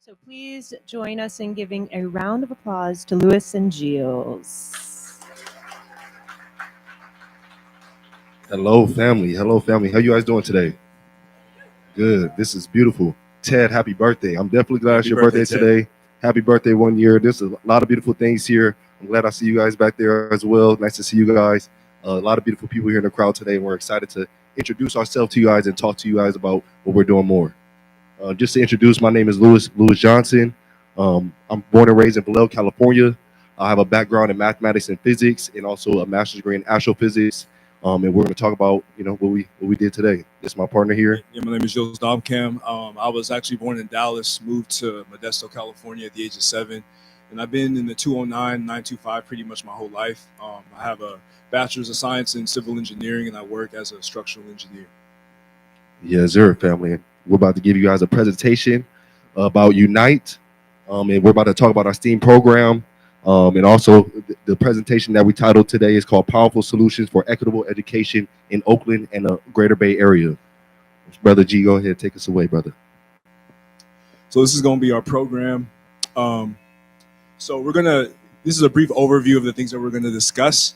So please join us in giving a round of applause to Lewis and Giles. Hello, family. Hello, family. How you guys doing today? Good. This is beautiful. Ted, happy birthday. I'm definitely glad it's Happy your birthday, birthday Ted. today. Happy birthday 1 year. There's a lot of beautiful things here. I'm glad I see you guys back there as well. Nice to see you guys. A lot of beautiful people here in the crowd today. And we're excited to introduce ourselves to you guys and talk to you guys about what we're doing more. Just to introduce, my name is Lewis Johnson. I'm born and raised in Vallejo, California. I have a background in mathematics and physics, and also a master's degree in astrophysics. And we're going to talk about what we did today. This is my partner here. Yeah, my name is Giles Domkam. I was actually born in Dallas, moved to Modesto, California at the age of 7. And I've been in the 209, 925 pretty much my whole life. I have a bachelor's of science in civil engineering, and I work as a structural engineer. Yes, sir, family. We're about to give you guys a presentation about Unite, and we're about to talk about our STEAM program. And also, the presentation that we titled today is called Powerful Solutions for Equitable Education in Oakland and the Greater Bay Area. Brother G, go ahead, take us away, brother. So this is going to be our program. This is a brief overview of the things that we're going to discuss.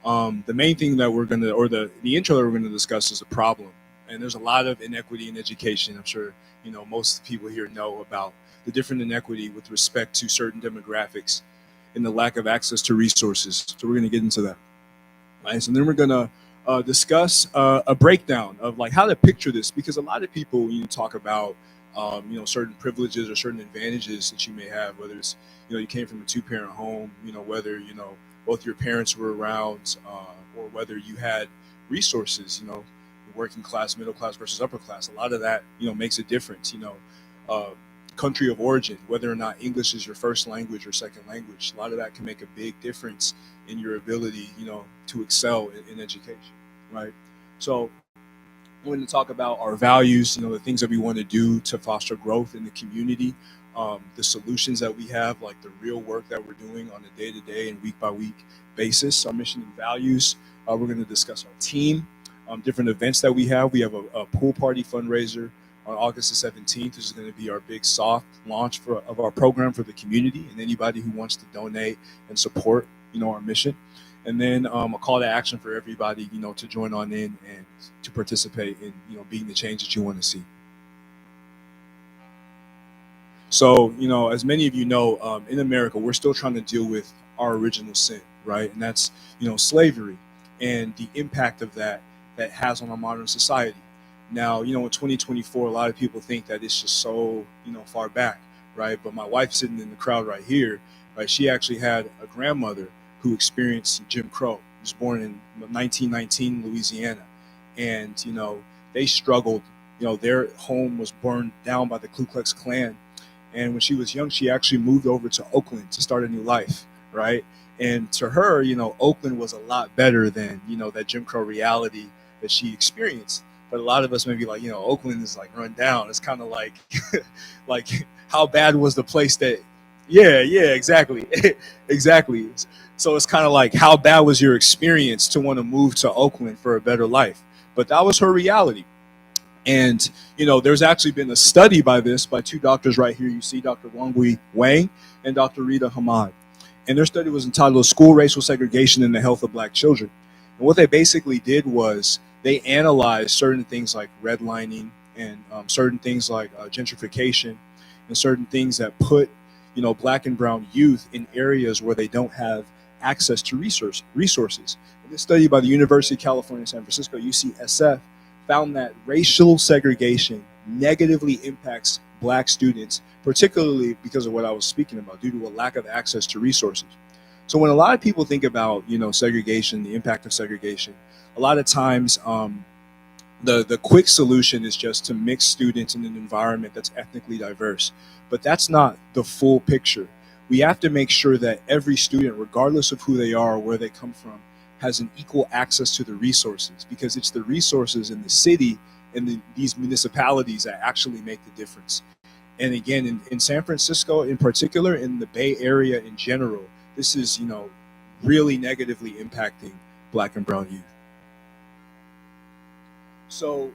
The main thing that we're going to, or the intro that we're going to discuss is a problem. And there's a lot of inequity in education. I'm sure, most people here know about the different inequity with respect to certain demographics and the lack of access to resources. So we're going to get into that. Right? So then we're going to discuss a breakdown of like how to picture this, because a lot of people, talk about, certain privileges or certain advantages that you may have, whether it's, you came from a 2-parent home, whether, both your parents were around, or whether you had resources, working class, middle class versus upper class. A lot of that, makes a difference, country of origin, whether or not English is your first language or second language. A lot of that can make a big difference in your ability, to excel in education, right? So we're going to talk about our values, the things that we want to do to foster growth in the community, the solutions that we have, like the real work that we're doing on a day-to-day and week-by-week basis, our mission and values. We're going to discuss our team, different events that we have. We have a pool party fundraiser on August the 17th. This is going to be our big soft launch of our program for the community and anybody who wants to donate and support, our mission. And then a call to action for everybody, to join on in and to participate in, being the change that you want to see. So, as many of you know, in America, we're still trying to deal with our original sin, right? And that's, slavery and the impact of that has on our modern society. Now, in 2024, a lot of people think that it's just so, far back, right? But my wife sitting in the crowd right here, right? She actually had a grandmother who experienced Jim Crow. He was born in 1919 in Louisiana. And, they struggled. Their home was burned down by the Ku Klux Klan. And when she was young, she actually moved over to Oakland to start a new life, right? And to her, Oakland was a lot better than, that Jim Crow reality that she experienced. But a lot of us may be like, Oakland is like run down. It's kind of like, like how bad was the place that, yeah, exactly. Exactly. So it's kind of like, how bad was your experience to want to move to Oakland for a better life? But that was her reality. And, there's actually been a study by 2 doctors right here. You see Dr. Wangui Wang and Dr. Rita Hamad. And their study was entitled School Racial Segregation and the Health of Black Children. And what they basically did was they analyzed certain things like redlining and certain things like gentrification and certain things that put, Black and brown youth in areas where they don't have access to resources. And this study by the University of California, San Francisco, UCSF, found that racial segregation negatively impacts Black students, particularly because of what I was speaking about, due to a lack of access to resources. So when a lot of people think about, segregation, the impact of segregation, a lot of times the quick solution is just to mix students in an environment that's ethnically diverse. But that's not the full picture. We have to make sure that every student, regardless of who they are or where they come from, has an equal access to the resources, because it's the resources in the city and these municipalities that actually make the difference. And again, in San Francisco in particular, in the Bay Area in general, this is, really negatively impacting Black and brown youth. So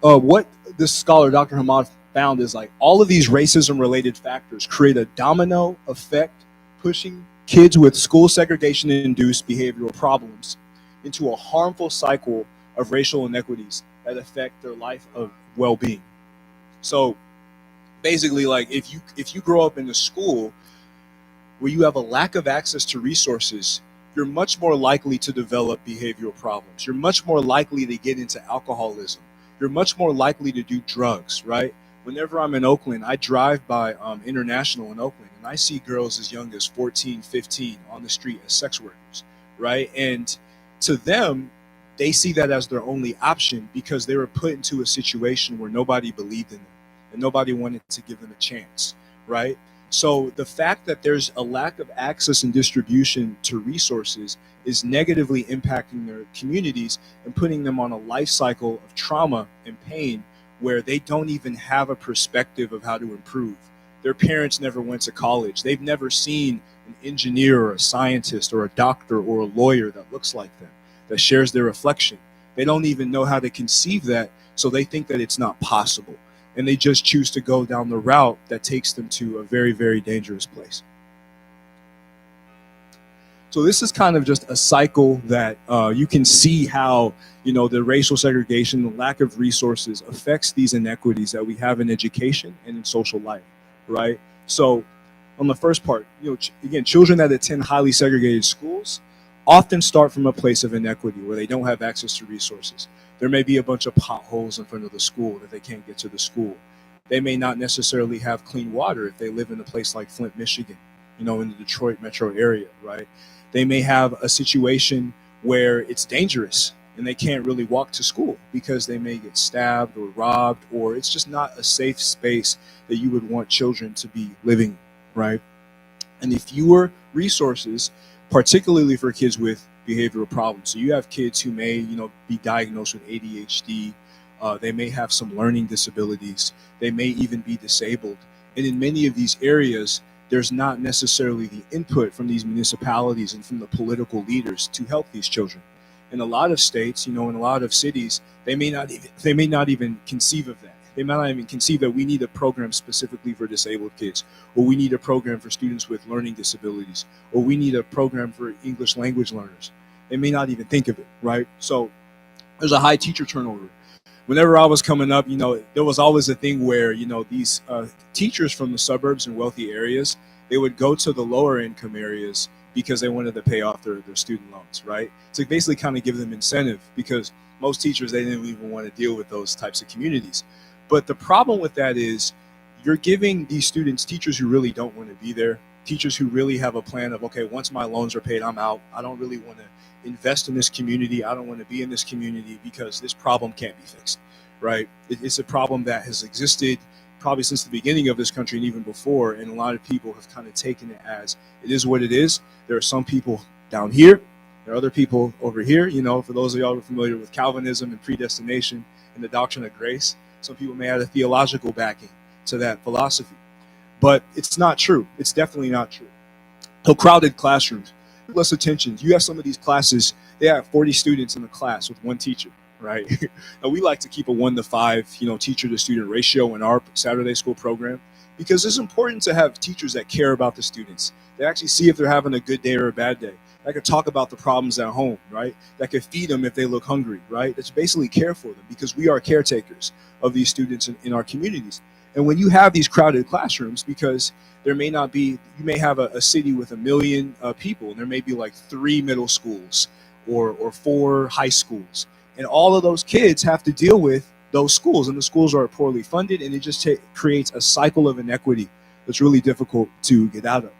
what this scholar, Dr. Hamad, found is like all of these racism related factors create a domino effect, pushing kids with school segregation induced behavioral problems into a harmful cycle of racial inequities that affect their life of well-being. So basically, like if you grow up in a school where you have a lack of access to resources, you're much more likely to develop behavioral problems. You're much more likely to get into alcoholism. You're much more likely to do drugs, right? Whenever I'm in Oakland, I drive by International in Oakland, and I see girls as young as 14, 15 on the street as sex workers, right? And to them, they see that as their only option because they were put into a situation where nobody believed in them and nobody wanted to give them a chance, right? So the fact that there's a lack of access and distribution to resources is negatively impacting their communities and putting them on a life cycle of trauma and pain where they don't even have a perspective of how to improve. Their parents never went to college. They've never seen an engineer or a scientist or a doctor or a lawyer that looks like them, that shares their reflection. They don't even know how to conceive that, so they think that it's not possible. And they just choose to go down the route that takes them to a very, very dangerous place. So this is kind of just a cycle that you can see how, you know, the racial segregation, the lack of resources affects these inequities that we have in education and in social life, right? So on the first part, you know, again, children that attend highly segregated schools often start from a place of inequity where they don't have access to resources. There may be a bunch of potholes in front of the school that they can't get to the school. They may not necessarily have clean water if they live in a place like Flint, Michigan, you know, in the Detroit metro area, right? They may have a situation where it's dangerous and they can't really walk to school because they may get stabbed or robbed, or it's just not a safe space that you would want children to be living, right? And the fewer resources, particularly for kids with behavioral problems. So you have kids who may, you know, be diagnosed with ADHD. They may have some learning disabilities. They may even be disabled. And in many of these areas, there's not necessarily the input from these municipalities and from the political leaders to help these children. In a lot of states, you know, in a lot of cities, they may not even conceive of that. They might not even conceive that we need a program specifically for disabled kids, or we need a program for students with learning disabilities, or we need a program for English language learners. They may not even think of it, right? So there's a high teacher turnover. Whenever I was coming up, you know, there was always a thing where, you know, these teachers from the suburbs and wealthy areas, they would go to the lower income areas because they wanted to pay off their student loans, right? To basically kind of give them incentive, because most teachers, they didn't even want to deal with those types of communities. But the problem with that is you're giving these students teachers who really don't want to be there, teachers who really have a plan of, okay, once my loans are paid, I'm out. I don't really want to invest in this community. I don't want to be in this community because this problem can't be fixed, right? It's a problem that has existed probably since the beginning of this country and even before, and a lot of people have kind of taken it as it is what it is. There are some people down here, there are other people over here. You know, for those of y'all who are familiar with Calvinism and predestination and the doctrine of grace, some people may have a theological backing to that philosophy, but it's not true. It's definitely not true. So crowded classrooms, less attention. You have some of these classes, they have 40 students in the class with one teacher, right? Now we like to keep a 1-to-5, you know, teacher to student ratio in our Saturday school program, because it's important to have teachers that care about the students. They actually see if they're having a good day or a bad day. That could talk about the problems at home, right? That could feed them if they look hungry, right? That's basically care for them, because we are caretakers of these students in our communities. And when you have these crowded classrooms, because there may not be, you may have a city with 1 million people, and there may be like 3 middle schools or 4 high schools. And all of those kids have to deal with those schools, and the schools are poorly funded, and it just creates a cycle of inequity that's really difficult to get out of.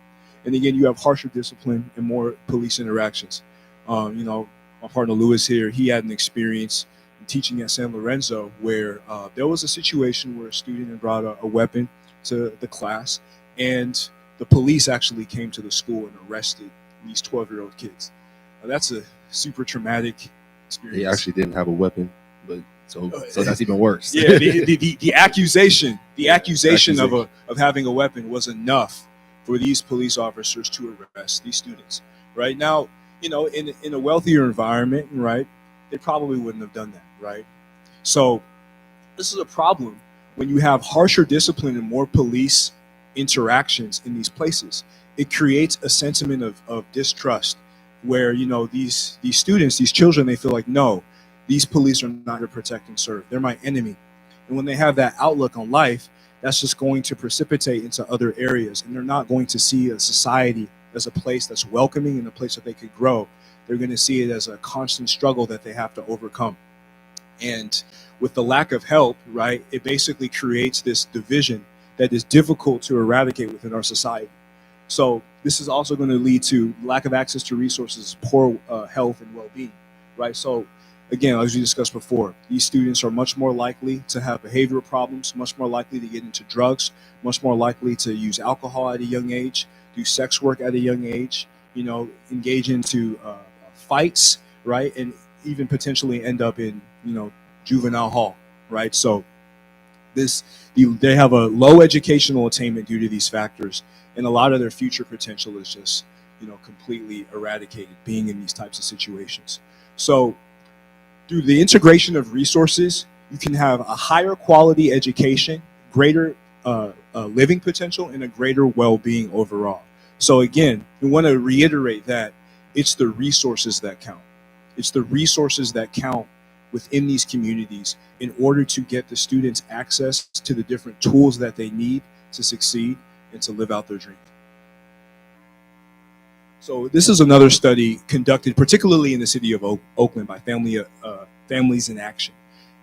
And again, you have harsher discipline and more police interactions. You know, my partner Lewis here, he had an experience teaching at San Lorenzo where there was a situation where a student had brought a weapon to the class, and the police actually came to the school and arrested these 12-year-old kids. Now, that's a super traumatic experience. He actually didn't have a weapon, but so that's even worse. Yeah, the accusation of having a weapon was enough for these police officers to arrest these students. Right now, you know, in a wealthier environment, right, they probably wouldn't have done that, right? So this is a problem when you have harsher discipline and more police interactions in these places, it creates a sentiment of distrust where, you know, these students, these children, they feel like, no, these police are not here to protect and serve. They're my enemy. And when they have that outlook on life, that's just going to precipitate into other areas. And they're not going to see a society as a place that's welcoming and a place that they could grow. They're going to see it as a constant struggle that they have to overcome. And with the lack of help, right, it basically creates this division that is difficult to eradicate within our society. So this is also going to lead to lack of access to resources, poor health and well-being, right? So again, as we discussed before, these students are much more likely to have behavioral problems, much more likely to get into drugs, much more likely to use alcohol at a young age, do sex work at a young age, you know, engage into fights, right? And even potentially end up in, you know, juvenile hall, right? So they have a low educational attainment due to these factors, and a lot of their future potential is just, you know, completely eradicated being in these types of situations. So through the integration of resources, you can have a higher quality education, greater living potential, and a greater well-being overall. So again, we want to reiterate that it's the resources that count. It's the resources that count within these communities in order to get the students access to the different tools that they need to succeed and to live out their dreams. So this is another study conducted particularly in the city of Oakland by Families in Action.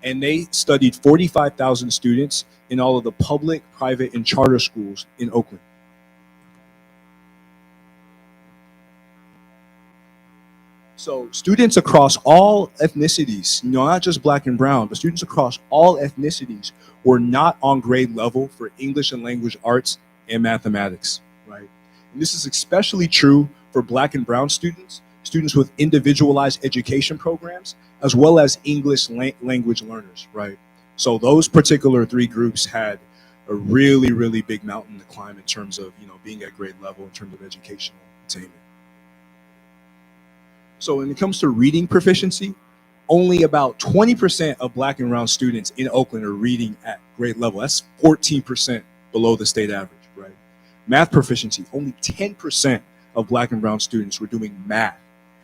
And they studied 45,000 students in all of the public, private, and charter schools in Oakland. So students across all ethnicities, you know, not just black and brown, but students across all ethnicities were not on grade level for English and language arts and mathematics, right? And this is especially true for black and brown students, students with individualized education programs, as well as English language learners, right? So those particular three groups had a really, really big mountain to climb in terms of, you know, being at grade level in terms of educational attainment. So when it comes to reading proficiency, only about 20% of black and brown students in Oakland are reading at grade level. That's 14% below the state average, right? Math proficiency, only 10% of black and brown students were doing math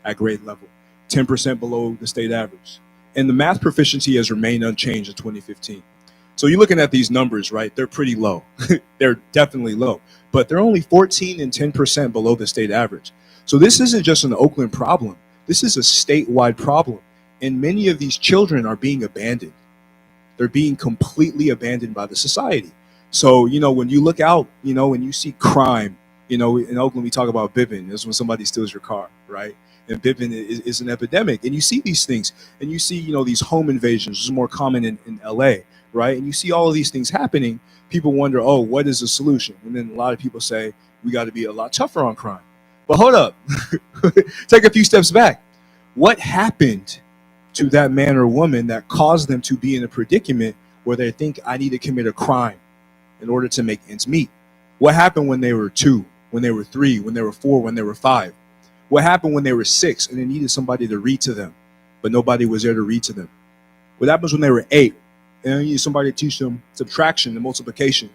at grade level, 10% below the state average. And the math proficiency has remained unchanged in 2015. So you're looking at these numbers, right? They're pretty low. They're definitely low, but they're only 14 and 10% below the state average. So this isn't just an Oakland problem. This is a statewide problem. And many of these children are being abandoned. They're being completely abandoned by the society. So, you know, when you look out, you know, when you see crime, you know, in Oakland, we talk about bipping. That's when somebody steals your car, right? And bipping is an epidemic. And you see these things, and you see, you know, these home invasions, which is more common in LA, right? And you see all of these things happening. People wonder, oh, what is the solution? And then a lot of people say, we got to be a lot tougher on crime. But hold up, take a few steps back. What happened to that man or woman that caused them to be in a predicament where they think I need to commit a crime in order to make ends meet? What happened when they were 2, when they were 3, when they were 4, when they were 5? What happened when they were 6 and they needed somebody to read to them, but nobody was there to read to them? What happens when they were 8 and they needed somebody to teach them subtraction and multiplication,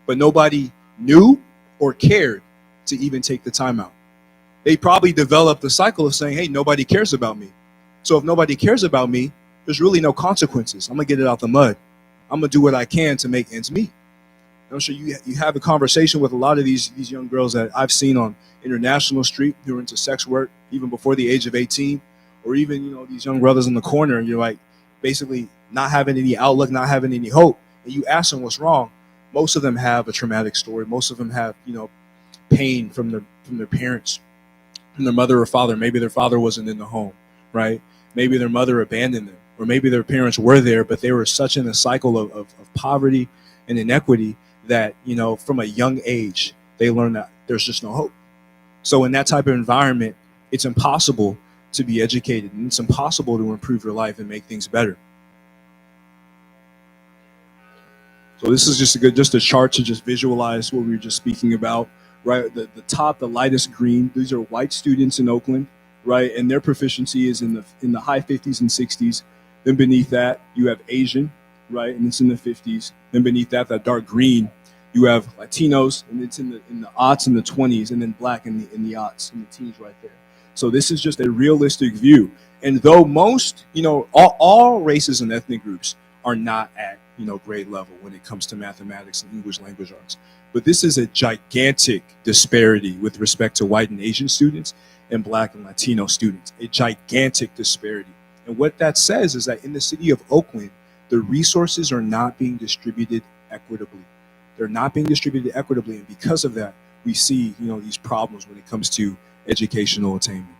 but nobody knew or cared to even take the time out? They probably developed a cycle of saying, hey, nobody cares about me. So if nobody cares about me, there's really no consequences. I'm gonna get it out the mud. I'm gonna do what I can to make ends meet. I'm sure you have a conversation with a lot of these young girls that I've seen on International Street who are into sex work even before the age of 18, or even, you know, these young brothers in the corner, and you're like basically not having any outlook, not having any hope. And you ask them what's wrong. Most of them have a traumatic story. Most of them have, you know, pain from their parents, from their mother or father. Maybe their father wasn't in the home, right? Maybe their mother abandoned them, or maybe their parents were there, but they were such in a cycle of poverty and inequity that, you know, from a young age, they learn that there's just no hope. So in that type of environment, it's impossible to be educated, and it's impossible to improve your life and make things better. So this is just a chart to just visualize what we were just speaking about, right? The top, the lightest green, these are white students in Oakland, right? And their proficiency is in the high 50s and 60s. Then beneath that, you have Asian, right? And it's in the 50s. Then beneath that, that dark green, you have Latinos, and it's in the aughts and the 20s, and then black in the aughts and the teens right there. So this is just a realistic view. And though most, all races and ethnic groups are not at, grade level when it comes to mathematics and English language arts, but this is a gigantic disparity with respect to white and Asian students and black and Latino students, a gigantic disparity. And what that says is that in the city of Oakland, the resources are not being distributed equitably. They're not being distributed equitably, and because of that, we see, these problems when it comes to educational attainment.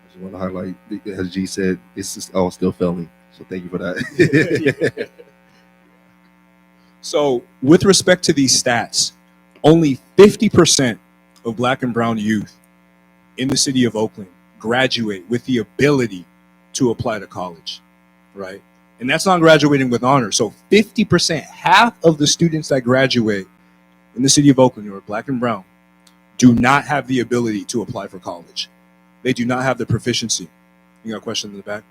I just want to highlight, as G said, it's all still failing. So thank you for that. So with respect to these stats, only 50% of black and brown youth in the city of Oakland graduate with the ability to apply to college, right? And that's not graduating with honors. So 50%, half of the students that graduate in the city of Oakland who are black and brown do not have the ability to apply for college. They do not have the proficiency. You got a question in the back?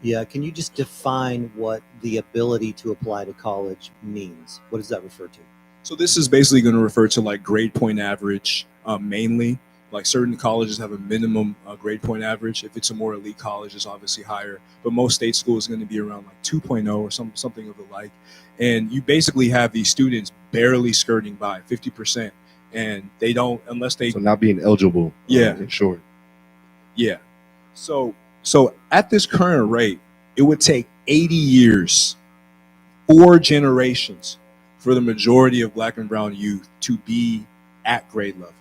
Yeah, can you just define what the ability to apply to college means? What does that refer to? So this is basically going to refer to like grade point average mainly. Like certain colleges have a minimum grade point average. If it's a more elite college, it's obviously higher. But most state schools are going to be around like 2.0 or something of the like. And you basically have these students barely skirting by 50%. And they don't, unless they... So not being eligible, in short. Yeah. So at this current rate, it would take 80 years, 4 generations, for the majority of black and brown youth to be at grade level.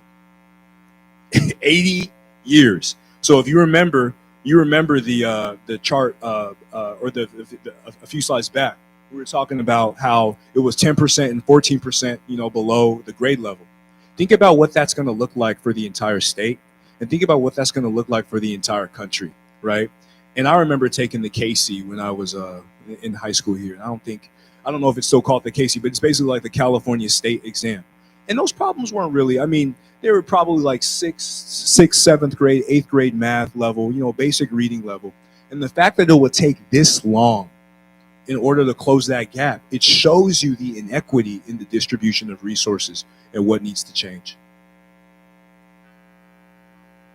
80 years. So if you remember the chart or a few slides back, we were talking about how it was 10% and 14%, below the grade level. Think about what that's going to look like for the entire state, and think about what that's going to look like for the entire country, right? And I remember taking the Casey when I was in high school here. I don't know if it's still called the Casey, but it's basically like the California state exam. And those problems weren't really, they were probably like 6th, 7th grade, 8th grade math level, basic reading level. And the fact that it would take this long in order to close that gap, it shows you the inequity in the distribution of resources and what needs to change.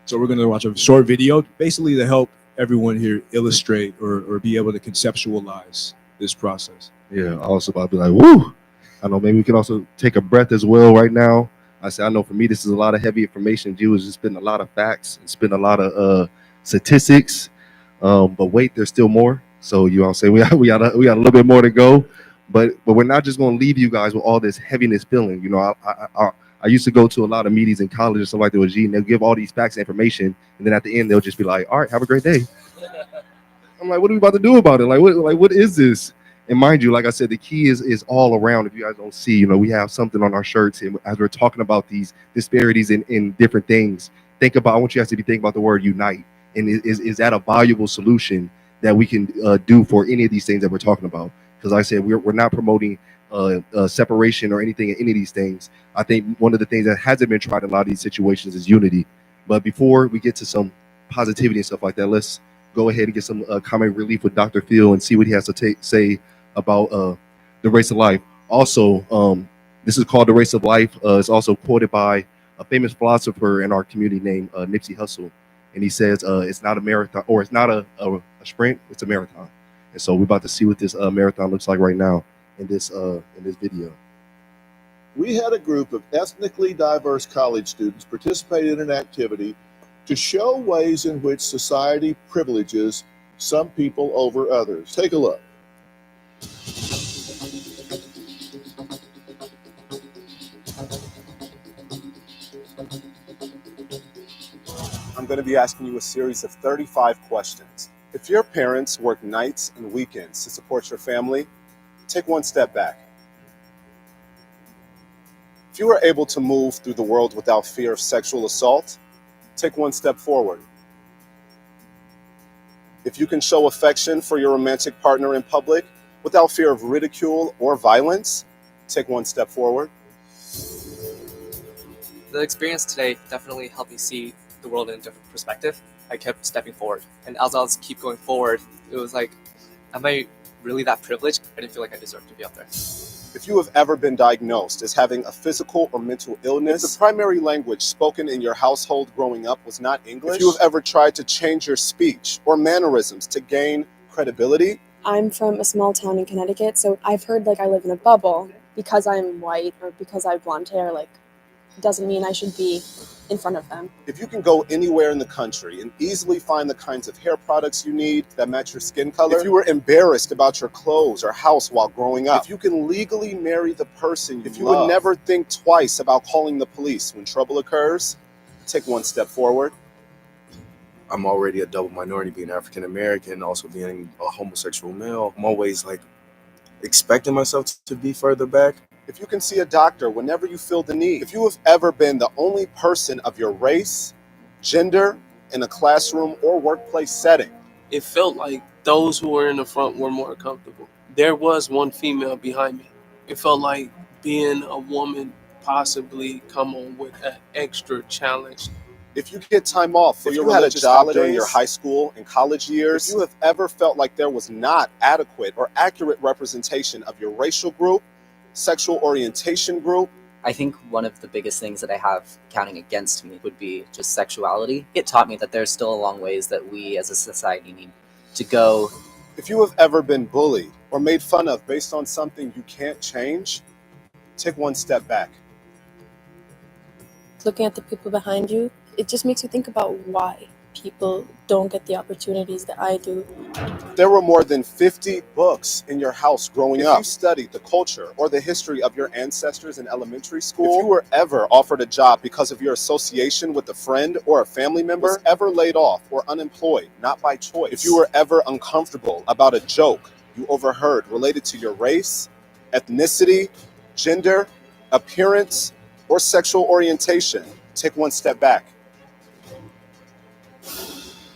So we're going to watch a short video basically to help everyone here illustrate or be able to conceptualize this process. Yeah, I was about to be like, woo! I know maybe we can also take a breath as well right now. I know for me, this is a lot of heavy information. G was just spitting a lot of facts and spitting a lot of statistics. But wait, there's still more. So you know what I'm saying? We got a little bit more to go. But we're not just going to leave you guys with all this heaviness feeling. I used to go to a lot of meetings in college and stuff like that with G, and they'll give all these facts and information, and then at the end they'll just be like, all right, have a great day. I'm like, what are we about to do about it? What is this? And mind you, like I said, the key is all around. If you guys don't see, we have something on our shirts, and as we're talking about these disparities in different things, I want you guys to be thinking about the word unite. And is that a valuable solution that we can do for any of these things that we're talking about? Because like I said, we're not promoting separation or anything in any of these things. I think one of the things that hasn't been tried in a lot of these situations is unity. But before we get to some positivity and stuff like that, let's go ahead and get some comic relief with Dr. Phil and see what he has to say about the race of life. Also, this is called The Race of Life. It's also quoted by a famous philosopher in our community named Nipsey Hussle. And he says it's not a marathon, or it's not a sprint, it's a marathon. And so we're about to see what this marathon looks like right now in this video. We had a group of ethnically diverse college students participate in an activity to show ways in which society privileges some people over others. Take a look. I'm going to be asking you a series of 35 questions. If your parents work nights and weekends to support your family, take one step back. If you are able to move through the world without fear of sexual assault, take one step forward. If you can show affection for your romantic partner in public without fear of ridicule or violence, take one step forward. The experience today definitely helped me see the world in a different perspective, I kept stepping forward. And as I was keep going forward, it was like, am I really that privileged? I didn't feel like I deserved to be up there. If you have ever been diagnosed as having a physical or mental illness, if the primary language spoken in your household growing up was not English, if you have ever tried to change your speech or mannerisms to gain credibility. I'm from a small town in Connecticut, so I've heard like I live in a bubble. Because I'm white or because I have blonde hair, like, doesn't mean I should be in front of them. If you can go anywhere in the country and easily find the kinds of hair products you need that match your skin color, if you were embarrassed about your clothes or house while growing up, if you can legally marry the person you love, would never think twice about calling the police when trouble occurs, take one step forward. I'm already a double minority, being African American, also being a homosexual male. I'm always like expecting myself to be further back. If you can see a doctor whenever you feel the need, if you have ever been the only person of your race, gender, in a classroom or workplace setting, it felt like those who were in the front were more comfortable. There was one female behind me. It felt like being a woman possibly come on with an extra challenge. If you get time off for your religious holidays during your high school and college years, if you have ever felt like there was not adequate or accurate representation of your racial group, sexual orientation group, I think one of the biggest things that I have counting against me would be just sexuality. It taught me that there's still a long ways that we as a society need to go. If you have ever been bullied or made fun of based on something you can't change, take one step back. Looking at the people behind you, it just makes you think about why people don't get the opportunities that I do. There were more than 50 books in your house growing up. If you studied the culture or the history of your ancestors in elementary school, if you were ever offered a job because of your association with a friend or a family member, was ever laid off or unemployed, not by choice, if you were ever uncomfortable about a joke you overheard related to your race, ethnicity, gender, appearance, or sexual orientation, take one step back.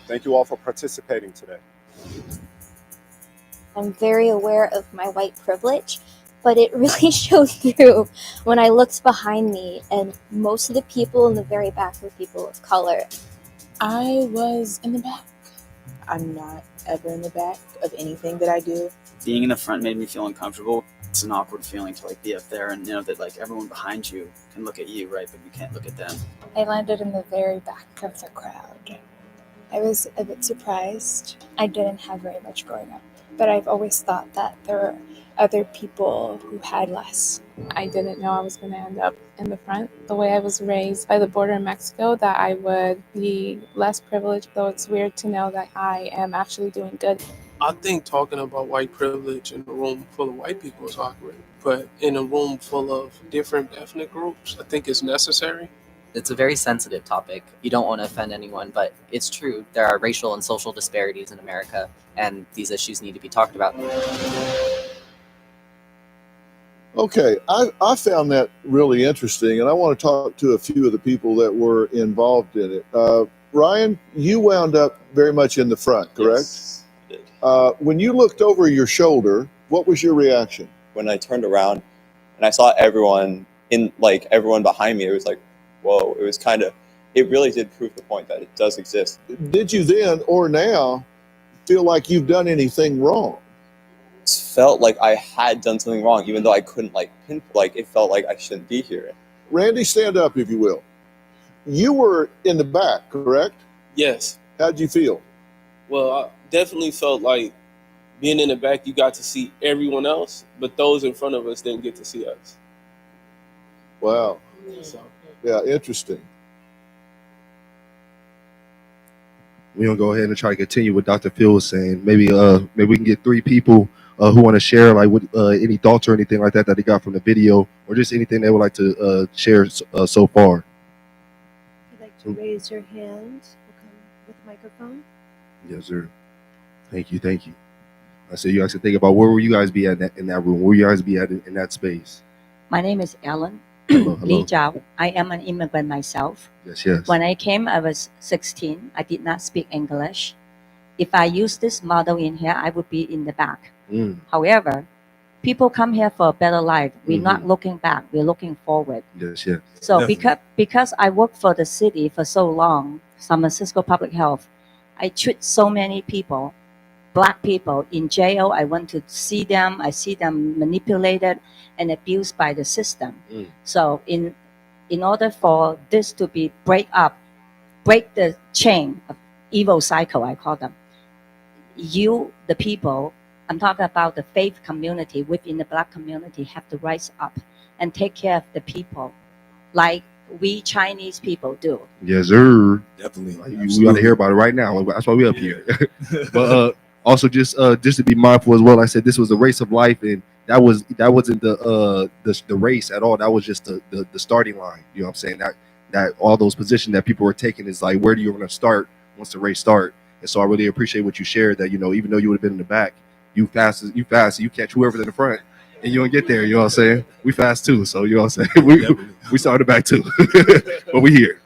Thank you all for participating today. I'm very aware of my white privilege, but it really showed through when I looked behind me, and most of the people in the very back were people of color. I was in the back. I'm not ever in the back of anything that I do. Being in the front made me feel uncomfortable. It's an awkward feeling to like be up there and know that like everyone behind you can look at you, right, but you can't look at them. I landed in the very back of the crowd. I was a bit surprised. I didn't have very much growing up, but I've always thought that there were other people who had less. I didn't know I was going to end up in the front. The way I was raised by the border in Mexico, that I would be less privileged, though it's weird to know that I am actually doing good. I think talking about white privilege in a room full of white people is awkward, but in a room full of different ethnic groups, I think it's necessary. It's a very sensitive topic. You don't want to offend anyone, but it's true. There are racial and social disparities in America, and these issues need to be talked about. Okay, I found that really interesting, and I want to talk to a few of the people that were involved in it. Ryan, you wound up very much in the front, correct? Yes, I did. When you looked over your shoulder, what was your reaction? When I turned around and I saw everyone behind me, it was like, whoa, it really did prove the point that it does exist. Did you then or now feel like you've done anything wrong? It felt like I had done something wrong, even though I couldn't pinpoint, it felt like I shouldn't be here. Randy, stand up if you will. You were in the back, correct? Yes. How'd you feel? Well, I definitely felt like being in the back, you got to see everyone else, but those in front of us didn't get to see us. Wow. So. Yeah, interesting. We're gonna go ahead and try to continue what Dr. Phil was saying. Maybe we can get 3 people who want to share like what, any thoughts or anything like that they got from the video, or just anything they would like to share so far. If you'd like to raise your hand, we'll come with a microphone. Yes, sir. Thank you. I said you guys can think about where will you guys be at in that room? Where will you guys be at in that space? My name is Ellen. Hello. Li Zhao. I am an immigrant myself. Yes. When I came, I was 16. I did not speak English. If I use this model in here, I would be in the back. However, people come here for a better life. We're not looking back. We're looking forward. Yes. So because I worked for the city for so long, San Francisco Public Health. I treat so many people, Black people in jail. I want to see them. I see them manipulated and abused by the system. So in order for this to be break the chain of evil cycle, I call them. You, the people, I'm talking about the faith community within the Black community, have to rise up and take care of the people like we Chinese people do. Yes, sir. Definitely. We got to hear about it right now. That's why we up here. But also just to be mindful as well. I said this was a race of life, and that wasn't the race at all. That was just the starting line. You know what I'm saying? That all those positions that people were taking is like, where do you want to start once the race start? And so I really appreciate what you shared. That even though you would have been in the back, you fast, you catch whoever's in the front. And you don't get there, you know what I'm saying? We fast too, so you know what I'm saying? We started back too. But we here.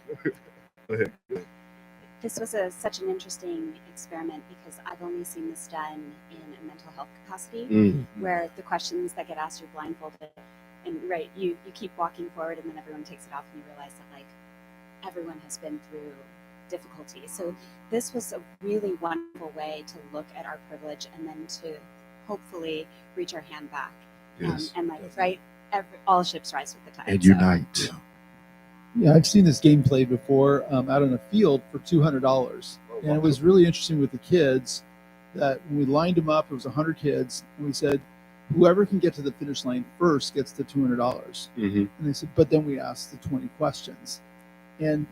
Go ahead. This was such an interesting experiment because I've only seen this done in a mental health capacity, where the questions that get asked are blindfolded, and you keep walking forward, and then everyone takes it off, and you realize that everyone has been through difficulty. So this was a really wonderful way to look at our privilege and then to hopefully reach our hand back. Yes. All ships rise with the tide. And unite. Yeah, I've seen this game played before out on a field for $200. And it was really interesting with the kids that when we lined them up, it was 100 kids, and we said, whoever can get to the finish line first gets the $200. And they said, but then we asked the 20 questions. And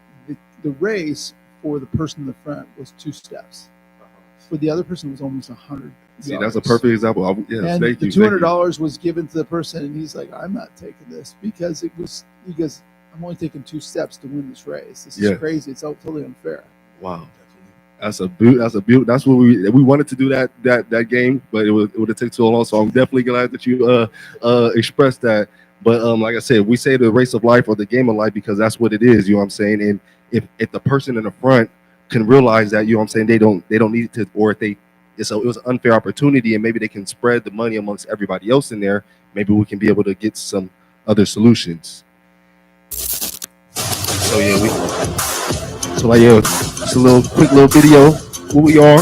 the race for the person in the front was 2 steps. For the other person, it was almost 100. See, that's a perfect example. Yes, and thank the you. $200 was given to the person, and he's like, I'm not taking this because he goes, I'm only taking 2 steps to win this race. This is crazy. It's totally unfair. Wow. That's a beaut. That's what we wanted to do that game, but it would have taken so long. So I'm definitely glad that you expressed that. But like I said, we say the race of life or the game of life because that's what it is. You know what I'm saying? And if the person in the front can realize that, you know what I'm saying, they don't need to, or if it was an unfair opportunity, and maybe they can spread the money amongst everybody else in there. Maybe we can be able to get some other solutions. So just a quick little video. Who we are.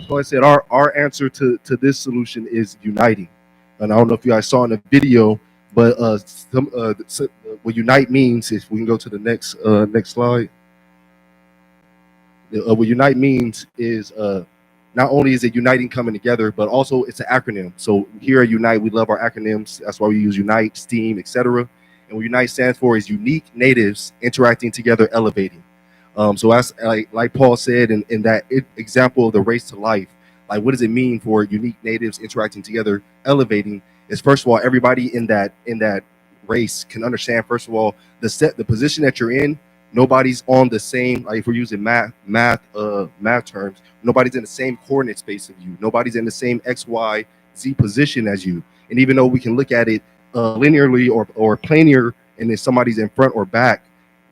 So I said our answer to this solution is uniting. And I don't know if you guys saw in the video, but what unite means, if we can go to the next slide. What unite means is not only is it uniting, coming together, but also it's an acronym. So here at Unite, we love our acronyms. That's why we use Unite, STEAM, etc. And what Unite stands for is unique natives interacting together, elevating. So as like Paul said in that example of the race to life, like what does it mean for unique natives interacting together, elevating? Is first of all, everybody in that race can understand, first of all, the position that you're in. Nobody's on the same, like if we're using math terms, nobody's in the same coordinate space of you. Nobody's in the same X, Y, Z position as you. And even though we can look at it linearly or planar, and then somebody's in front or back,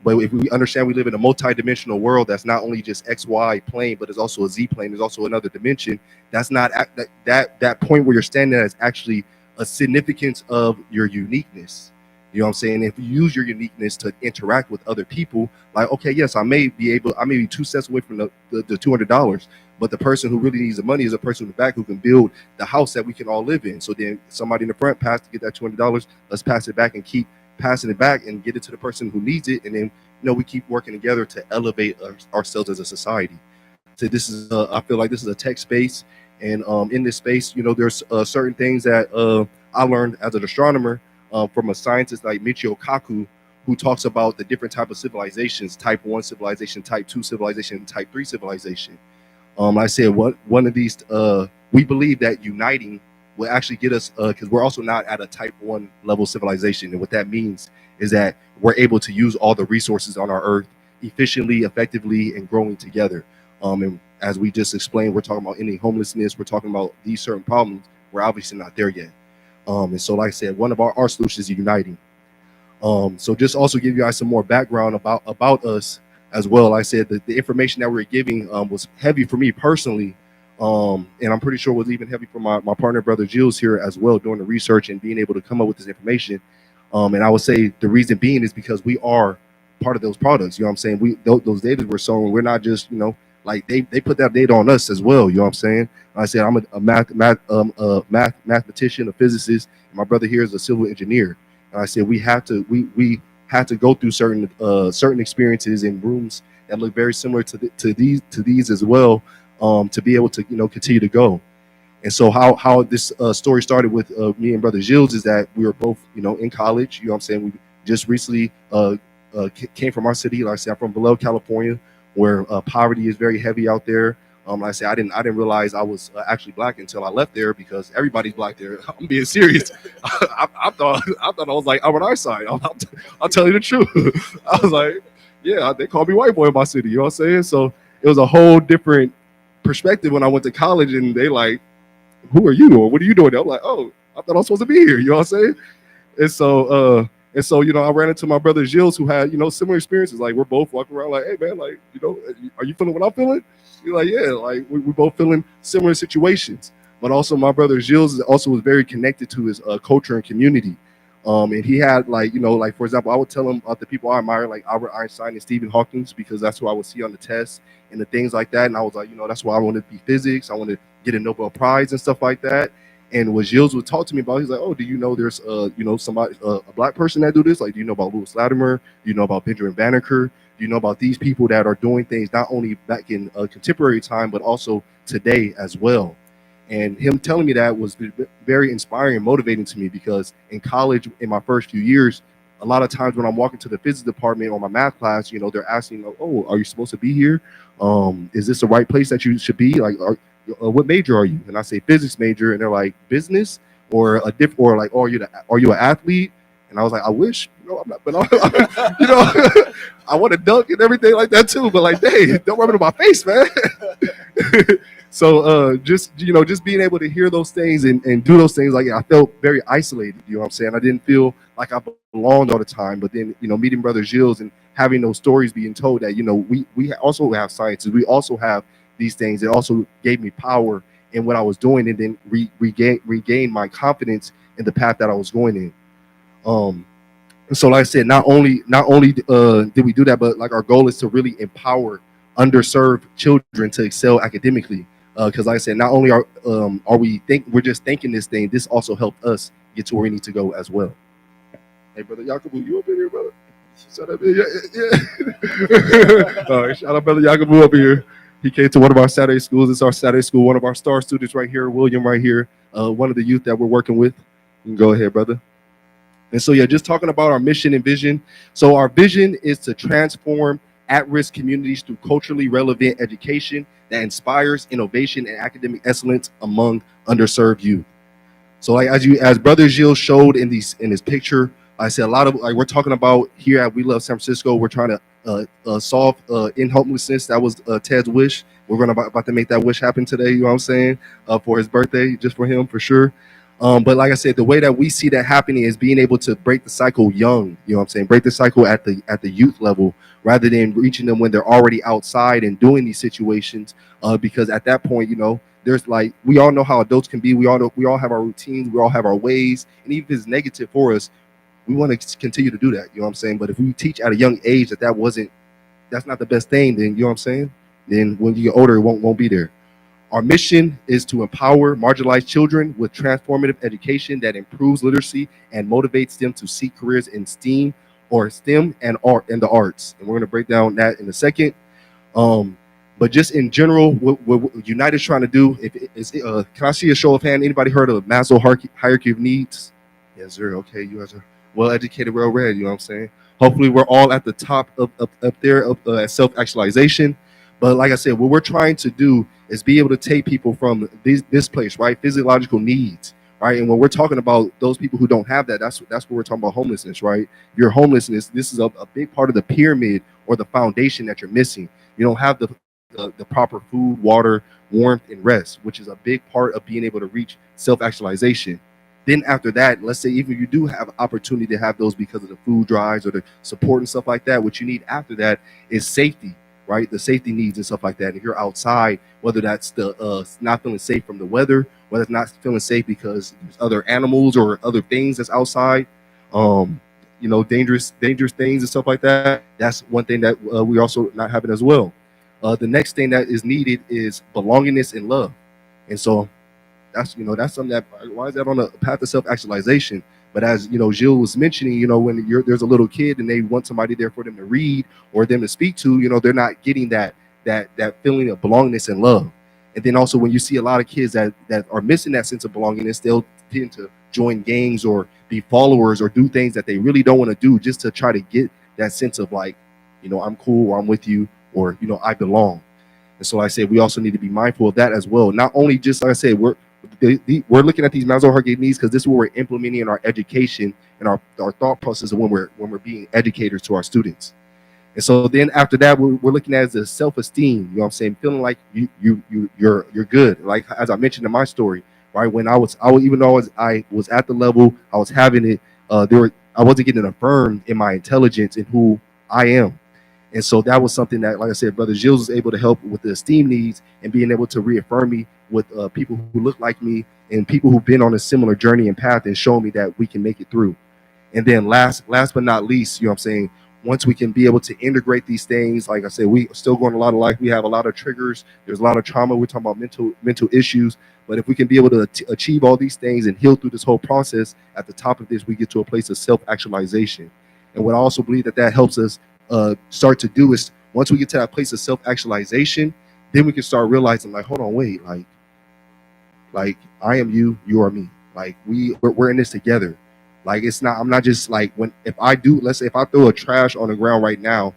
but if we understand we live in a multi-dimensional world that's not only just X, Y plane, but it's also a Z plane, there's also another dimension. That's not that point where you're standing at is actually a significance of your uniqueness. You know what I'm saying? If you use your uniqueness to interact with other people, like, okay, yes, I may be 2 steps away from the $200, but the person who really needs the money is a person in the back who can build the house that we can all live in. So then somebody in the front passed to get that $200, let's pass it back and keep passing it back and get it to the person who needs it. And then, we keep working together to elevate ourselves as a society. So this is, I feel like this is a tech space. And in this space, there's certain things that I learned as an astronomer, from a scientist like Michio Kaku, who talks about the different type of civilizations: type 1 civilization, type 2 civilization, and type 3 civilization. I said one of these, we believe that uniting will actually get us, because we're also not at a type 1 level civilization. And what that means is that we're able to use all the resources on our earth efficiently, effectively, and growing together. And as we just explained, we're talking about ending homelessness. We're talking about these certain problems. We're obviously not there yet. And so, like I said, one of our solutions is uniting. So just also give you guys some more background about us as well. Like I said, the information that we're giving was heavy for me personally. And I'm pretty sure was even heavy for my partner, brother Giles, here as well, doing the research and being able to come up with this information. And I would say the reason being is because we are part of those products. You know what I'm saying? Those data we're showing, we're not just, you know, like they put that data on us as well. You know what I'm saying? I said I'm a mathematician, a physicist, and my brother here is a civil engineer. And I said we have to go through certain experiences in rooms that look very similar to these as well, to be able to, you know, continue to go. And so how this story started with me and brother Giles is that we were both, you know, in college. You know what I'm saying? We just recently came from our city. Like I said, I'm from below California, where poverty is very heavy out there. Like I said, I didn't realize I was actually black until I left there, because everybody's black there. I'm being serious. I thought I was like Albert Einstein. I'll tell you the truth. I was like, yeah, they call me white boy in my city. You know what I'm saying? So it was a whole different perspective when I went to college, and they like, who are you, or what are you doing there? I'm like, oh, I thought I was supposed to be here. You know what I'm saying? And so, you know, I ran into my brother Giles, who had, you know, similar experiences. Like, we're both walking around like, hey man, like, you know, are you feeling what I'm feeling? You're like, yeah, like we're both feeling similar situations. But also my brother Giles also was very connected to his culture and community. And he had, like, you know, like, for example, I would tell him the people I admire, like Albert Einstein and Stephen Hawking, because that's who I would see on the test and the things like that. And I was like, you know, that's why I wanted to be physics. I wanted to get a Nobel Prize and stuff like that. And what Giles would talk to me about, he's like, oh, do you know there's you know, somebody, a black person that do this? Like, do you know about Louis Latimer? Do you know about Benjamin Banneker? Do you know about these people that are doing things not only back in contemporary time, but also today as well? And him telling me that was very inspiring and motivating to me, because in college, in my first few years, a lot of times when I'm walking to the physics department or my math class, you know, they're asking, oh, are you supposed to be here? Is this the right place that you should be? Like, what major are you? And I say physics major, and they're like, business or a diff, or like, oh, are you an athlete? And I was like, I wish, you know, I'm not, but I'm, you know, I want to dunk and everything like that too. But like, hey, don't rub it in my face, man. So just, you know, just being able to hear those things and do those things, like, I felt very isolated. You know what I'm saying? I didn't feel like I belonged all the time. But then, you know, meeting brother Giles and having those stories being told that, you know, we also have sciences, we also have these things. It also gave me power in what I was doing, and then regain my confidence in the path that I was going in. So like I said, not only did we do that, but like our goal is to really empower underserved children to excel academically. Because like I said, not only are we're just thinking this thing, this also helped us get to where we need to go as well. Hey, brother Yakubu, you up in here, brother? Shout out, yeah. All right, shout out, brother Yakubu up here. He came to one of our Saturday schools. It's our Saturday school. One of our star students right here, William right here, one of the youth that we're working with. You can go ahead, brother. And so, yeah, just talking about our mission and vision. So our vision is to transform at-risk communities through culturally relevant education that inspires innovation and academic excellence among underserved youth. So like as brother Gilles showed in his picture, I said a lot of, like, we're talking about here at We Love San Francisco, we're trying to solve in homelessness. That was Ted's wish. We're gonna about to make that wish happen today, you know what I'm saying, for his birthday, just for him, for sure. But like I said, the way that we see that happening is being able to break the cycle young, you know what I'm saying, break the cycle at the youth level, rather than reaching them when they're already outside and doing these situations, because at that point, you know, there's, like, we all know how adults can be. We all have our routines, we all have our ways, and even if it's negative for us, we want to continue to do that, you know what I'm saying? But if we teach at a young age that's not the best thing, then, you know what I'm saying, then when you get older, it won't be there. Our mission is to empower marginalized children with transformative education that improves literacy and motivates them to seek careers in STEAM and art and the arts. And we're going to break down that in a second. But just in general, what Unite is trying to do, can I see a show of hand? Anybody heard of Maslow hierarchy of needs? Yes, sir. Okay, you guys are well educated, well read. You know what I'm saying? Hopefully, we're all at the top up there at self-actualization. But like I said, what we're trying to do is be able to take people from this place, right? Physiological needs, right? And when we're talking about those people who don't have that, that's what we're talking about, homelessness, right? Your homelessness, this is a big part of the pyramid or the foundation that you're missing. You don't have the proper food, water, warmth, and rest, which is a big part of being able to reach self-actualization. Then after that, let's say even you do have opportunity to have those because of the food drives or the support and stuff like that, what you need after that is safety, right? The safety needs and stuff like that. If you're outside, whether that's the not feeling safe from the weather, whether it's not feeling safe because there's other animals or other things that's outside, you dangerous things and stuff like that. That's one thing that we also not having as well. The next thing that is needed is belongingness and love. And so that's something that, why is that on a path of self-actualization? But as Gilles was mentioning, when there's a little kid and they want somebody there for them to read or them to speak to, they're not getting that feeling of belongingness and love. And then also when you see a lot of kids that are missing that sense of belongingness, they'll tend to join gangs or be followers or do things that they really don't want to do just to try to get that sense of like, I'm cool, or I'm with you, or I belong. And so like I said, we also need to be mindful of that as well. Not only just, like I said, we're looking at these Maslow hierarchy needs because this is what we're implementing in our education and our thought process when we're being educators to our students. And so then after that, we're looking at the self-esteem. You know what I'm saying? Feeling like you're good. Like as I mentioned in my story, right? When I was even though I was at the level I was having it, I wasn't getting affirmed in my intelligence and who I am. And so that was something that, like I said, Brother Gilles was able to help with the esteem needs and being able to reaffirm me with people who look like me and people who've been on a similar journey and path and show me that we can make it through. And then last but not least, you know what I'm saying, once we can be able to integrate these things, like I said, we still going a lot of life. We have a lot of triggers. There's a lot of trauma. We're talking about mental issues. But if we can be able to achieve all these things and heal through this whole process, at the top of this, we get to a place of self-actualization. And what I also believe that helps us start to do is once we get to that place of self-actualization, then we can start realizing like, hold on, wait, like I am you, you are me. Like we're in this together. Like I'm not just like let's say if I throw a trash on the ground right now,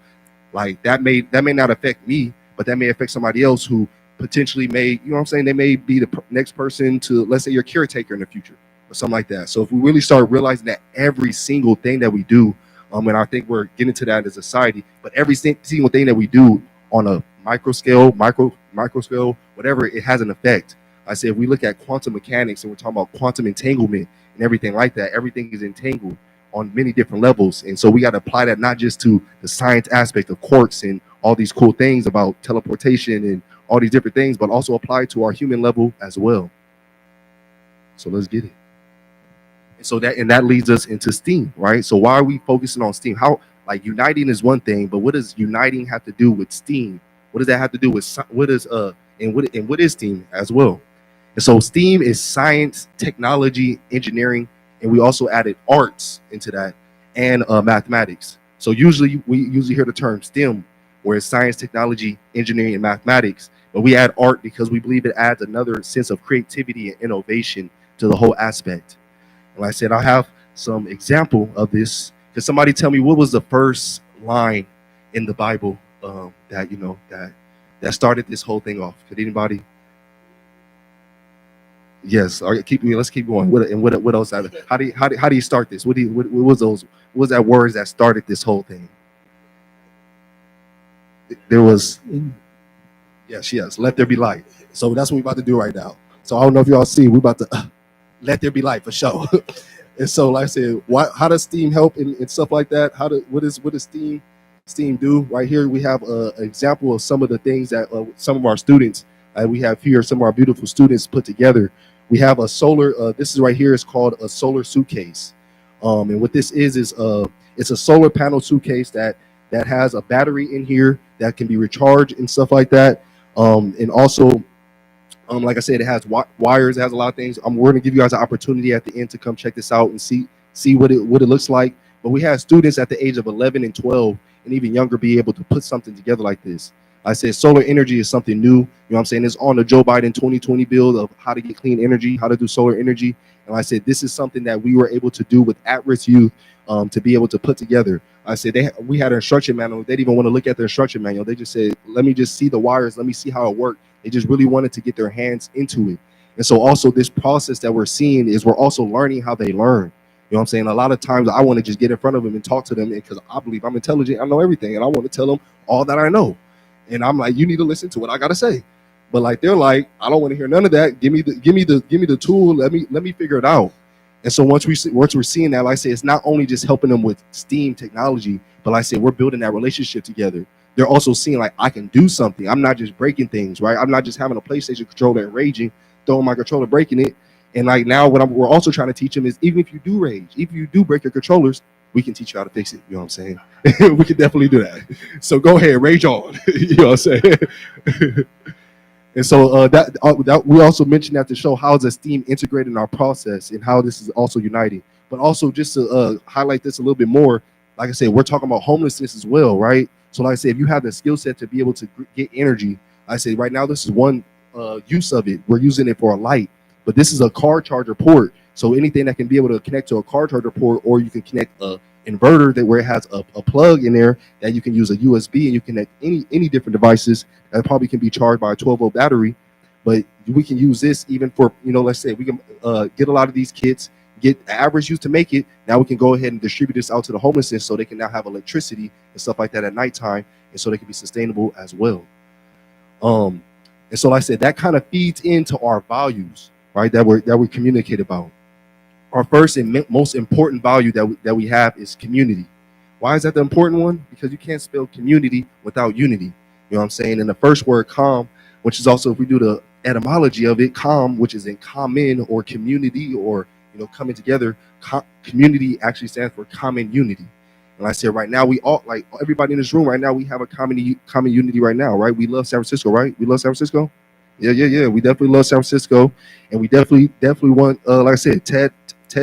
like that may not affect me, but that may affect somebody else who potentially may, they may be the next person to, let's say, your caretaker in the future or something like that. So if we really start realizing that every single thing that we do, and I think we're getting to that as a society, but every single thing that we do on a micro scale, whatever, it has an effect. I say if we look at quantum mechanics and we're talking about quantum entanglement and everything like that, everything is entangled on many different levels. And so we got to apply that not just to the science aspect of quarks and all these cool things about teleportation and all these different things, but also apply to our human level as well. So let's get it. And so that leads us into STEAM, right? So why are we focusing on STEAM? How, like, uniting is one thing, but what does uniting have to do with STEAM? What does that have to do with what is STEAM as well? And so STEAM is science, technology, engineering, and we also added arts into that and mathematics. So we usually hear the term STEM, where it's science, technology, engineering, and mathematics. But we add art because we believe it adds another sense of creativity and innovation to the whole aspect. And like I said, I have some example of this. Can somebody tell me what was the first line in the Bible that started this whole thing off? Could anybody? Yes. All right, let's keep going. What else? How do you start this? What was that words that started this whole thing? There was, yes, let there be light. So that's what we're about to do right now. So I don't know if y'all see, we're about to let there be light for sure. And so, like I said, how does STEAM help and stuff like that? What does STEAM do? Right here, we have an example of some of the things that some of our students, we have here, some of our beautiful students put together. We have a solar, this is right here, it's called a solar suitcase. And what this is it's a solar panel suitcase that has a battery in here that can be recharged and stuff like that. And also, like I said, it has wires, it has a lot of things. We're gonna give you guys an opportunity at the end to come check this out and see what it looks like. But we have students at the age of 11 and 12 and even younger be able to put something together like this. I said solar energy is something new. You know what I'm saying? It's on the Joe Biden 2020 bill of how to get clean energy, how to do solar energy. And I said this is something that we were able to do with at-risk youth to be able to put together. I said we had an instruction manual. They didn't even want to look at the instruction manual. They just said, let me just see the wires. Let me see how it worked. They just really wanted to get their hands into it. And so also this process that we're seeing is we're also learning how they learn. You know what I'm saying? A lot of times I want to just get in front of them and talk to them because I believe I'm intelligent. I know everything. And I want to tell them all that I know. And I'm like, you need to listen to what I got to say. But like, they're like, I don't want to hear none of that. Give me the tool. Let me figure it out. And so once we're seeing that, like I say, it's not only just helping them with STEAM technology, but like I say, we're building that relationship together. They're also seeing like I can do something. I'm not just breaking things, right? I'm not just having a PlayStation controller and raging, throwing my controller, breaking it. And like now, we're also trying to teach them is even if you do rage, if you do break your controllers, we can teach you how to fix it. You know what I'm saying? We can definitely do that. So go ahead, rage on. You know what I'm saying? And so that we also mentioned that to show how is esteem integrated in our process and how this is also uniting. But also just to highlight this a little bit more, like I said, we're talking about homelessness as well, right? So like I said, if you have the skill set to be able to get energy, I say right now this is one use of it. We're using it for a light, but this is a car charger port. So anything that can be able to connect to a car charger port, or you can connect a inverter that where it has a plug in there that you can use a USB and you connect any different devices that probably can be charged by a 12-volt battery. But we can use this even for, let's say we can get a lot of these kits, get the average use to make it. Now we can go ahead and distribute this out to the homelessness so they can now have electricity and stuff like that at nighttime, and so they can be sustainable as well. And so like I said, that kind of feeds into our values, right, that we communicate about. Our first and most important value that we have is community. Why is that the important one? Because you can't spell community without unity. You know what I'm saying? And the first word, com, which is also, if we do the etymology of it, com, which is in common or community or coming together, community actually stands for common unity. And like I said, right now we all, like everybody in this room right now, we have a common unity right now, right? We love San Francisco, right? We love San Francisco. Yeah. We definitely love San Francisco, and we definitely want. Like I said, Ted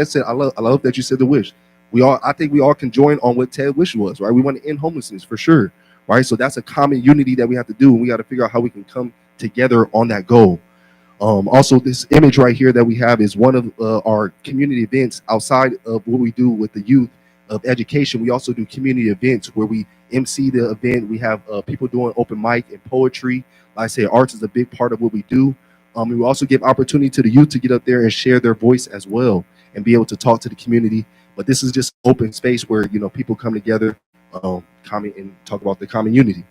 said, I love that you said the wish. I think we all can join on what Ted's wish was, right? We want to end homelessness for sure, right? So that's a common unity that we have to do, and we got to figure out how we can come together on that goal. Also, this image right here that we have is one of our community events outside of what we do with the youth of education. We also do community events where we MC the event. We have people doing open mic and poetry. Like I say, arts is a big part of what we do. And we also give opportunity to the youth to get up there and share their voice as well and be able to talk to the community. But this is just open space where people come together, comment and talk about the common unity.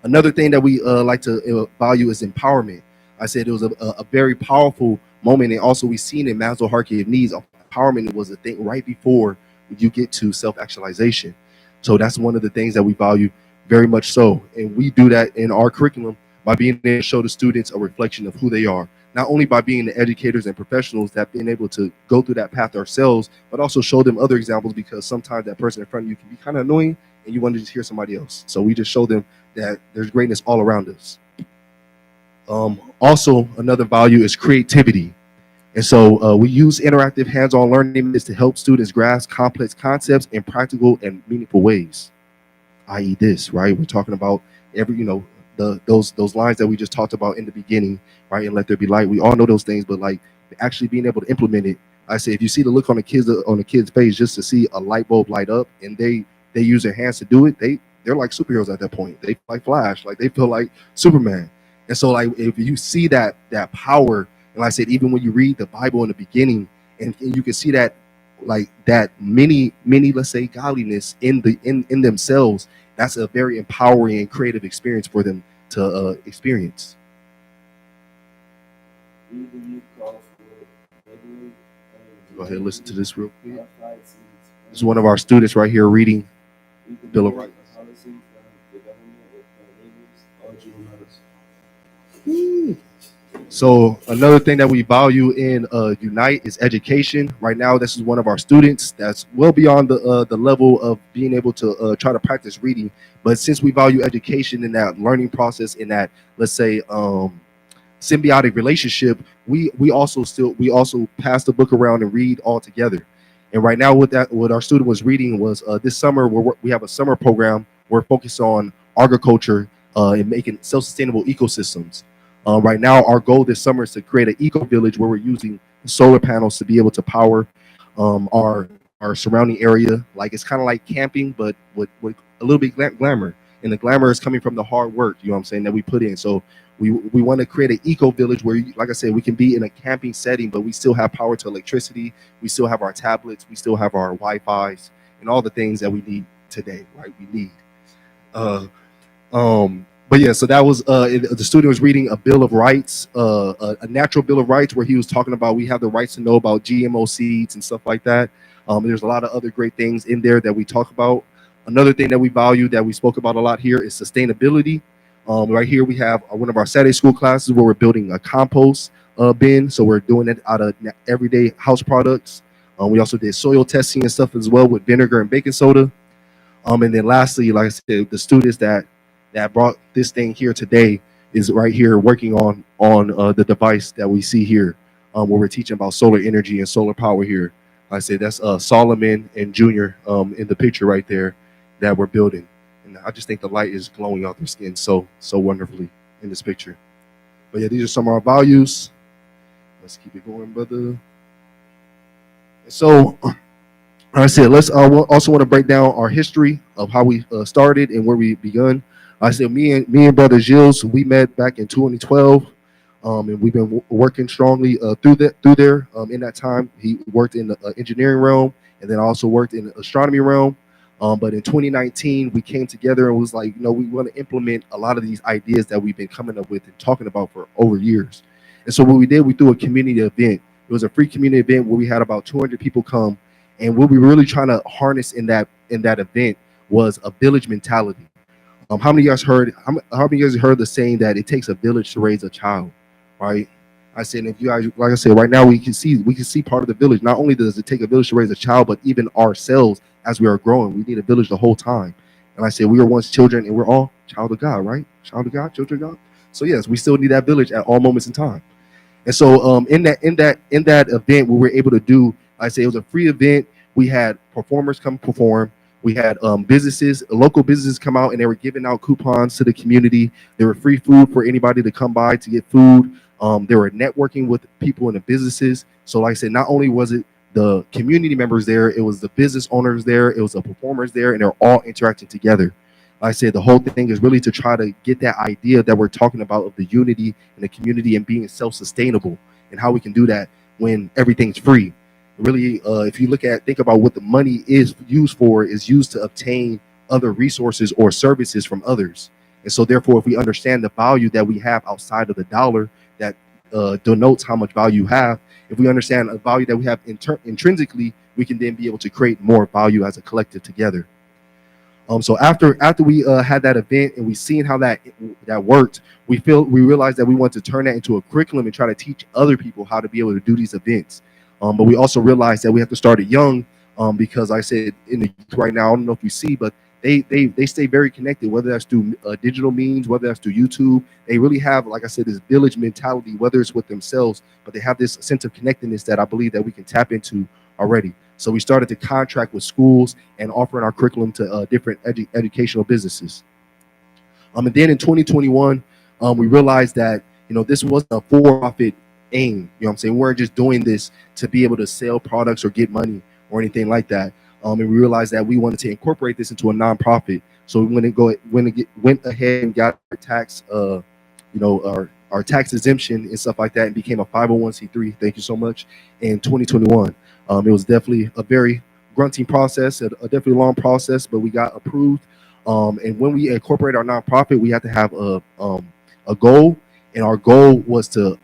Another thing that we like to value is empowerment. I said it was a very powerful moment, and also we've seen in Maslow's hierarchy of needs, empowerment was a thing right before you get to self-actualization. So that's one of the things that we value very much so, and we do that in our curriculum by being able to show the students a reflection of who they are, not only by being the educators and professionals that being able to go through that path ourselves, but also show them other examples, because sometimes that person in front of you can be kind of annoying and you want to just hear somebody else. So we just show them that there's greatness all around us. Also, another value is creativity. And so we use interactive hands-on learning methods to help students grasp complex concepts in practical and meaningful ways, i.e. this, right? We're talking about those lines that we just talked about in the beginning, right? And let there be light. We all know those things, but like actually being able to implement it. I say, if you see the look on the kids' face, just to see a light bulb light up and they use their hands to do it, they're like superheroes at that point. They like Flash, like they feel like Superman. And so like if you see that power, and like I said, even when you read the Bible in the beginning, and you can see that like that many, let's say, godliness in themselves, that's a very empowering and creative experience for them to experience. Go ahead and listen to this real quick. This is one of our students right here reading Bill of Rights. So another thing that we value in Unite is education. Right now, this is one of our students that's well beyond the level of being able to try to practice reading. But since we value education in that learning process, in that, let's say, symbiotic relationship, we also pass the book around and read all together. And right now, what our student was reading was this summer we have a summer program. We're focused on agriculture and making self-sustainable ecosystems. Right now, our goal this summer is to create an eco village where we're using solar panels to be able to power our surrounding area. Like it's kind of like camping, but with a little bit glamour. And the glamour is coming from the hard work, you know what I'm saying, that we put in. So we want to create an eco village where, like I said, we can be in a camping setting, but we still have power to electricity. We still have our tablets. We still have our Wi-Fi's and all the things that we need today, right? We need. But yeah, so that was the student was reading a Bill of Rights, a natural Bill of Rights, where he was talking about we have the rights to know about GMO seeds and stuff like that. There's a lot of other great things in there that we talk about. Another thing that we value that we spoke about a lot here is sustainability. Right here we have one of our Saturday school classes where we're building a compost bin. So we're doing it out of everyday house products. We also did soil testing and stuff as well with vinegar and baking soda. And then lastly, like I said, the students that brought this thing here today is right here working on the device that we see here, where we're teaching about solar energy and solar power here. Like I said, that's Solomon and Junior in the picture right there that we're building. And I just think the light is glowing off their skin so wonderfully in this picture. But yeah, these are some of our values. Let's keep it going, brother. So, like I said, let's also want to break down our history of how we started and where we begun. I said me and brother Giles, we met back in 2012, and we've been working strongly through there. In that time, he worked in the engineering realm, and then also worked in the astronomy realm. But in 2019, we came together and was like, we want to implement a lot of these ideas that we've been coming up with and talking about for over years. And so what we did, we threw a community event. It was a free community event where we had about 200 people come. And what we were really trying to harness in that event was a village mentality. How many of you guys heard? How many of you guys heard the saying that it takes a village to raise a child, right? I said, if you guys, like I said, right now we can see part of the village. Not only does it take a village to raise a child, but even ourselves as we are growing, we need a village the whole time. And I said, we were once children, and we're all child of God, right? Child of God, children of God. So yes, we still need that village at all moments in time. And so in that event, we were able to do. I say it was a free event. We had performers come perform. We had local businesses come out, and they were giving out coupons to the community. There were free food for anybody to come by to get food. They were networking with people in the businesses. So like I said, not only was it the community members there, it was the business owners there, it was the performers there, and they're all interacting together. Like I said, the whole thing is really to try to get that idea that we're talking about of the unity in the community and being self-sustainable, and how we can do that when everything's free. Really, if you think about what the money is used for, is used to obtain other resources or services from others. And so therefore, if we understand the value that we have outside of the dollar that denotes how much value you have, if we understand a value that we have intrinsically, we can then be able to create more value as a collective together. So after we had that event and we seen how that worked, we realized that we want to turn that into a curriculum and try to teach other people how to be able to do these events. But we also realized that we have to start it young, because I said in the youth right now, I don't know if you see, but they stay very connected, whether that's through digital means, whether that's through YouTube. They really have, like I said, this village mentality, whether it's with themselves, but they have this sense of connectedness that I believe that we can tap into already. So we started to contract with schools and offering our curriculum to different educational businesses. And then in 2021, we realized that this wasn't a for-profit aim. You know what I'm saying? We weren't just doing this to be able to sell products or get money or anything like that. And we realized that we wanted to incorporate this into a nonprofit. So we went ahead and got our tax, our tax exemption and stuff like that, and became a 501c3. Thank you so much. In 2021, it was definitely a very grunting process, a definitely long process, but we got approved. And when we incorporate our nonprofit, we have to have a goal, and our goal was to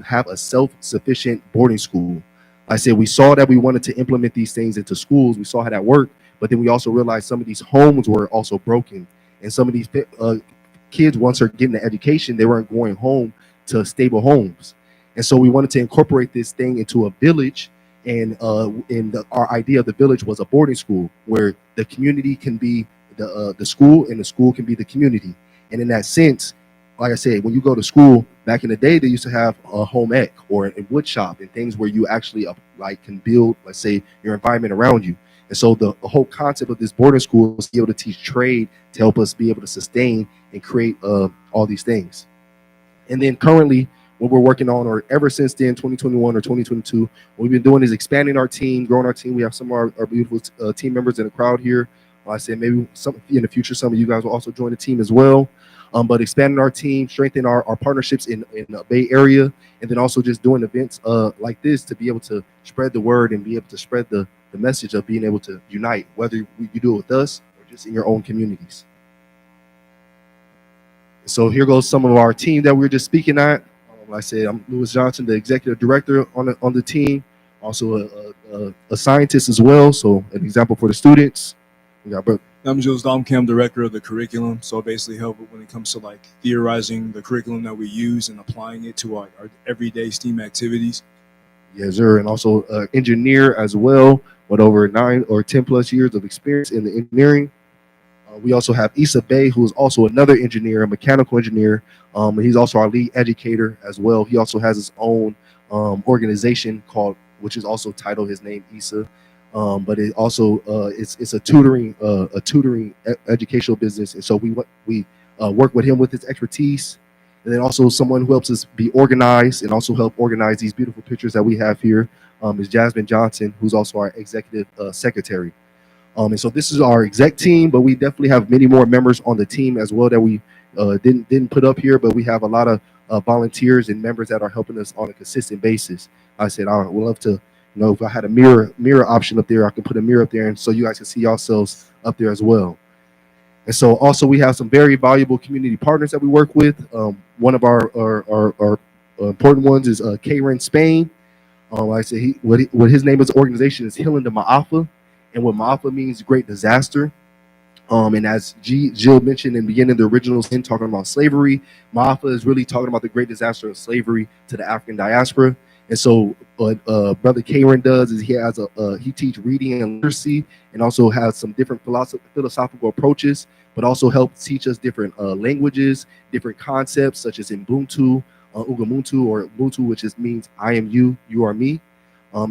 have a self-sufficient boarding school. I said we saw that we wanted to implement these things into schools. We saw how that worked, but then we also realized some of these homes were also broken, and some of these kids, once they're getting the education, they weren't going home to stable homes. And so we wanted to incorporate this thing into a village, and our idea of the village was a boarding school where the community can be the school, and the school can be the community. And in that sense, like I said, when you go to school, back in the day, they used to have a home ec or a wood shop and things where you actually can build, let's say, your environment around you. And so the whole concept of this boarding school is to be able to teach trade to help us be able to sustain and create all these things. And then currently, what we're working on, or ever since then, 2021 or 2022, what we've been doing is expanding our team, growing our team. We have some of our beautiful team members in the crowd here. I said maybe in the future, some of you guys will also join the team as well. But expanding our team, strengthening our partnerships in the Bay Area, and then also just doing events like this to be able to spread the word and be able to spread the message of being able to unite, whether you do it with us or just in your own communities. So here goes some of our team that we were just speaking at. Like I said, I'm Lewis Johnson, the executive director on the team, also a scientist as well. So an example for the students. We got I'm Giles Domkam, director of the curriculum. So basically help when it comes to like theorizing the curriculum that we use and applying it to our everyday STEAM activities. Yes, sir. And also engineer as well, with over 9 or 10 plus years of experience in the engineering. We also have Issa Bay, who is also another engineer, a mechanical engineer. And he's also our lead educator as well. He also has his own organization called, which is also titled his name Issa. But it also it's a tutoring educational business, and so we work with him with his expertise, and then also someone who helps us be organized and also help organize these beautiful pictures that we have here is Jasmine Johnson, who's also our executive secretary. And so this is our exec team, but we definitely have many more members on the team as well that we didn't put up here, but we have a lot of volunteers and members that are helping us on a consistent basis. I said I would love to, if I had a mirror option up there, I could put a mirror up there, and so you guys can see yourselves up there as well. And so also we have some very valuable community partners that we work with. One of our important ones is Karen Spain. Like I said, what his name is organization is Healing the Ma'afa, and what Ma'afa means great disaster. And as Jill mentioned in the beginning of the original sin, talking about slavery, Ma'afa is really talking about the great disaster of slavery to the African diaspora. And so what Brother Karen does is he teach reading and literacy, and also has some different philosophical approaches, but also helps teach us different languages, different concepts such as Ubuntu, Ugamuntu, or Ubuntu, which means I am you, you are me.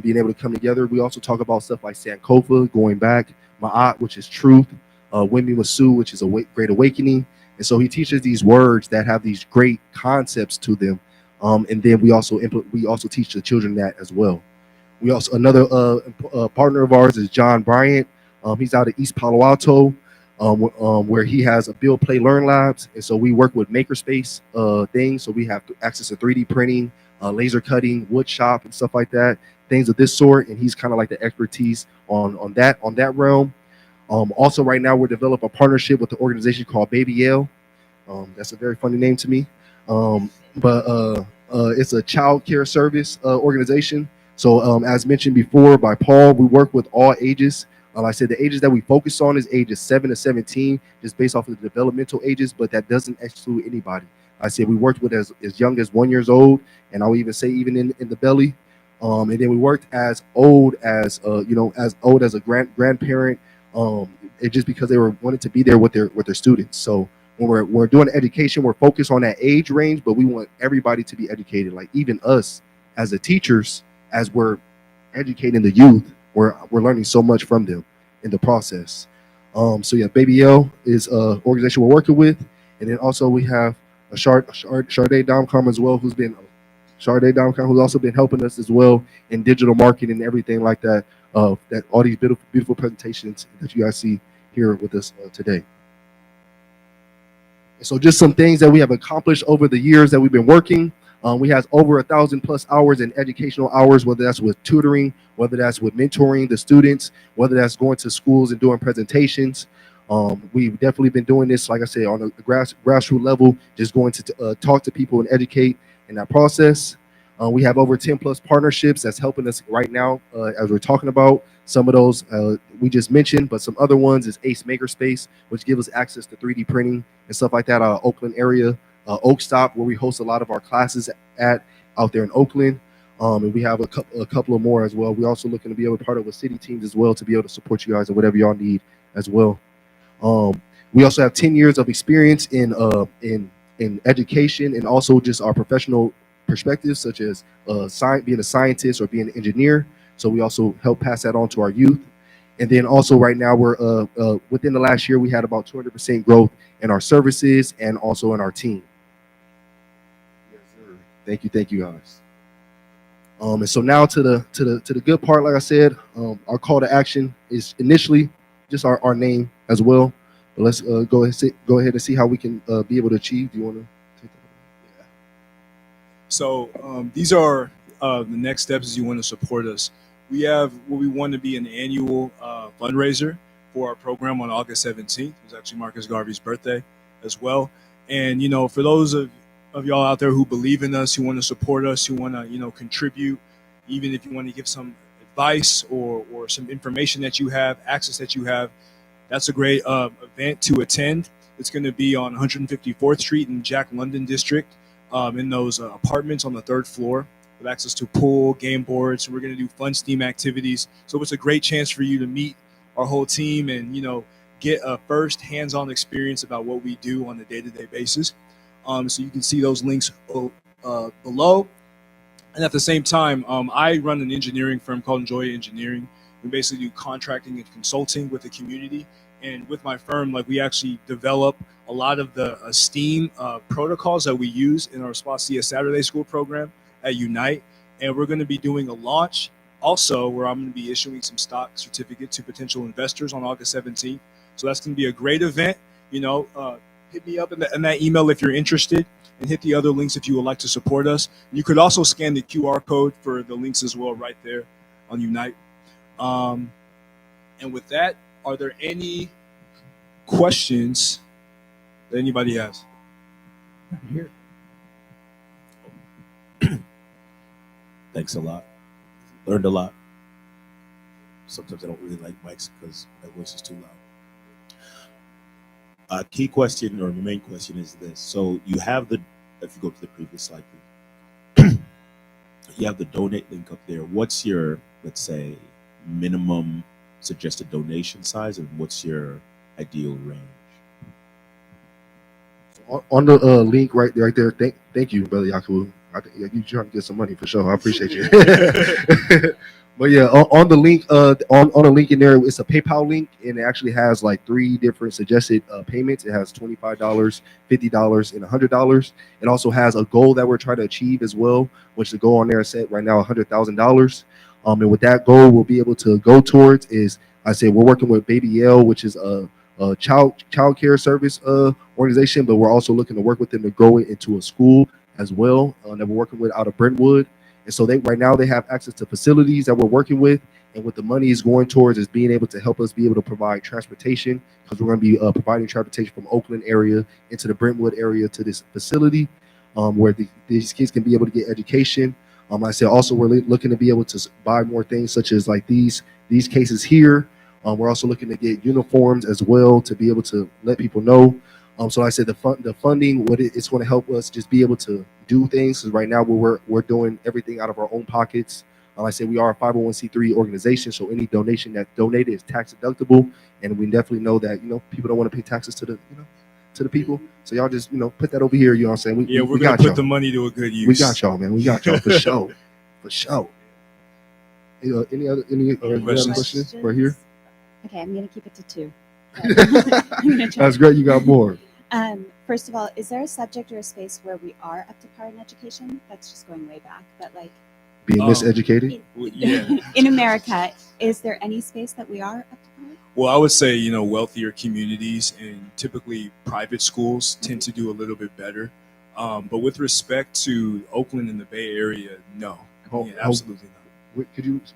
Being able to come together. We also talk about stuff like Sankofa, going back, Ma'at, which is truth, Wimi Wasu, which is a great awakening. And so he teaches these words that have these great concepts to them. And then we also teach the children that as well. We also, another partner of ours is John Bryant. He's out of East Palo Alto, where he has a Build, Play, Learn labs. And so we work with makerspace things. So we have access to 3D printing, laser cutting, wood shop, and stuff like that, things of this sort. And he's kind of like the expertise on that realm. Also, right now we're developing a partnership with an organization called Baby Yale. That's a very funny name to me. But it's a child care service organization. So as mentioned before by Paul, we work with all ages. I said the ages that we focus on is ages 7 to 17, just based off of the developmental ages, but that doesn't exclude anybody. I said we worked with as young as 1 year old, and I'll even say even in the belly. And then we worked as old as a grandparent. It just because they wanted to be there with their students. So when we're doing education, we're focused on that age range, but we want everybody to be educated. Like even us as the teachers, as we're educating the youth, we're learning so much from them in the process. So yeah, Baby L is an organization we're working with, and then also we have a Sade Domkam as well, who's also been helping us as well in digital marketing and everything like that. That all these beautiful presentations that you guys see here with us today. So just some things that we have accomplished over the years that we've been working. We have over 1,000+ hours in educational hours, whether that's with tutoring, whether that's with mentoring the students, whether that's going to schools and doing presentations. We've definitely been doing this, like I said, on a grassroots level, just going to talk to people and educate in that process. We have over 10+ partnerships that's helping us right now as we're talking about. Some of those we just mentioned, but some other ones is Ace Makerspace, which gives us access to 3D printing and stuff like that. Oakland area, Oak Stop, where we host a lot of our classes out there in Oakland. And we have a couple of more as well. We're also looking to be able to part of with city teams as well to be able to support you guys and whatever y'all need as well. We also have 10 years of experience in education and also just our professional perspectives, such as being a scientist or being an engineer. So we also help pass that on to our youth. And then also right now we're within the last year we had about 200% growth in our services and also in our team. Yes, sir. Thank you guys. And so now to the good part, like I said, our call to action is initially just our name as well. But let's go ahead and see how we can be able to achieve. Do you want to take that? Yeah. So these are the next steps as you want to support us. We have what we want to be an annual fundraiser for our program on August 17th. It's actually Marcus Garvey's birthday as well. And, for those of y'all out there who believe in us, who want to support us, who want to, contribute, even if you want to give some advice or some information that you have, access that you have, that's a great event to attend. It's going to be on 154th Street in Jack London District in those apartments on the 3rd floor. with access to pool, game boards. We're going to do fun STEAM activities. So it's a great chance for you to meet our whole team and, get a first hands-on experience about what we do on a day-to-day basis. So you can see those links below. And at the same time, I run an engineering firm called Enjoy Engineering. We basically do contracting and consulting with the community. And with my firm, we actually develop a lot of the STEAM protocols that we use in our Spasia Saturday School program at Unite. And we're going to be doing a launch also where I'm going to be issuing some stock certificate to potential investors on August 17th. So that's going to be a great event. Hit me up in that email if you're interested, and hit the other links if you would like to support us. You could also scan the QR code for the links as well right there on Unite. And with that, are there any questions that anybody has? Here. Thanks a lot. Learned a lot. Sometimes I don't really like mics because my voice is too loud. A key question, or the main question, is this. So you have if you go to the previous slide, please. You have the donate link up there. What's your, let's say, minimum suggested donation size, and what's your ideal range? On the link right there. Thank you, brother Yaku. I think you trying to get some money for sure. I appreciate you. But yeah, on the link, on the link in there, it's a PayPal link, and it actually has 3 different suggested payments. It has $25, $50, and $100. It also has a goal that we're trying to achieve as well, which the goal on there is set right now $100,000. And with that goal, we'll be able to go towards is, I say, we're working with Baby Yale, which is a child care service organization, but we're also looking to work with them to grow it into a school as well that we're working with out of Brentwood. And so right now they have access to facilities that we're working with, and what the money is going towards is being able to help us be able to provide transportation, because we're going to be providing transportation from Oakland area into the Brentwood area to this facility where these kids can be able to get education. I said also we're looking to be able to buy more things such as these cases here. We're also looking to get uniforms as well to be able to let people know. So like I said, the funding, it's going to help us just be able to do things. Because right now we're doing everything out of our own pockets. Like I said, we are a 501c3 organization, so any donation that's donated is tax deductible, and we definitely know that people don't want to pay taxes to the people. So y'all just put that over here. You know what I'm saying? We're gonna put the money to a good use. We got y'all, man. We got y'all for sure, for sure. Any other questions right here? Okay, I'm going to keep it to 2. That's great. You got more. First of all, is there a subject or a space where we are up to par in education? That's just going way back, but being miseducated. In America, is there any space that we are up to par? Well, I would say wealthier communities and typically private schools tend to do a little bit better. But with respect to Oakland and the Bay Area, no, absolutely not.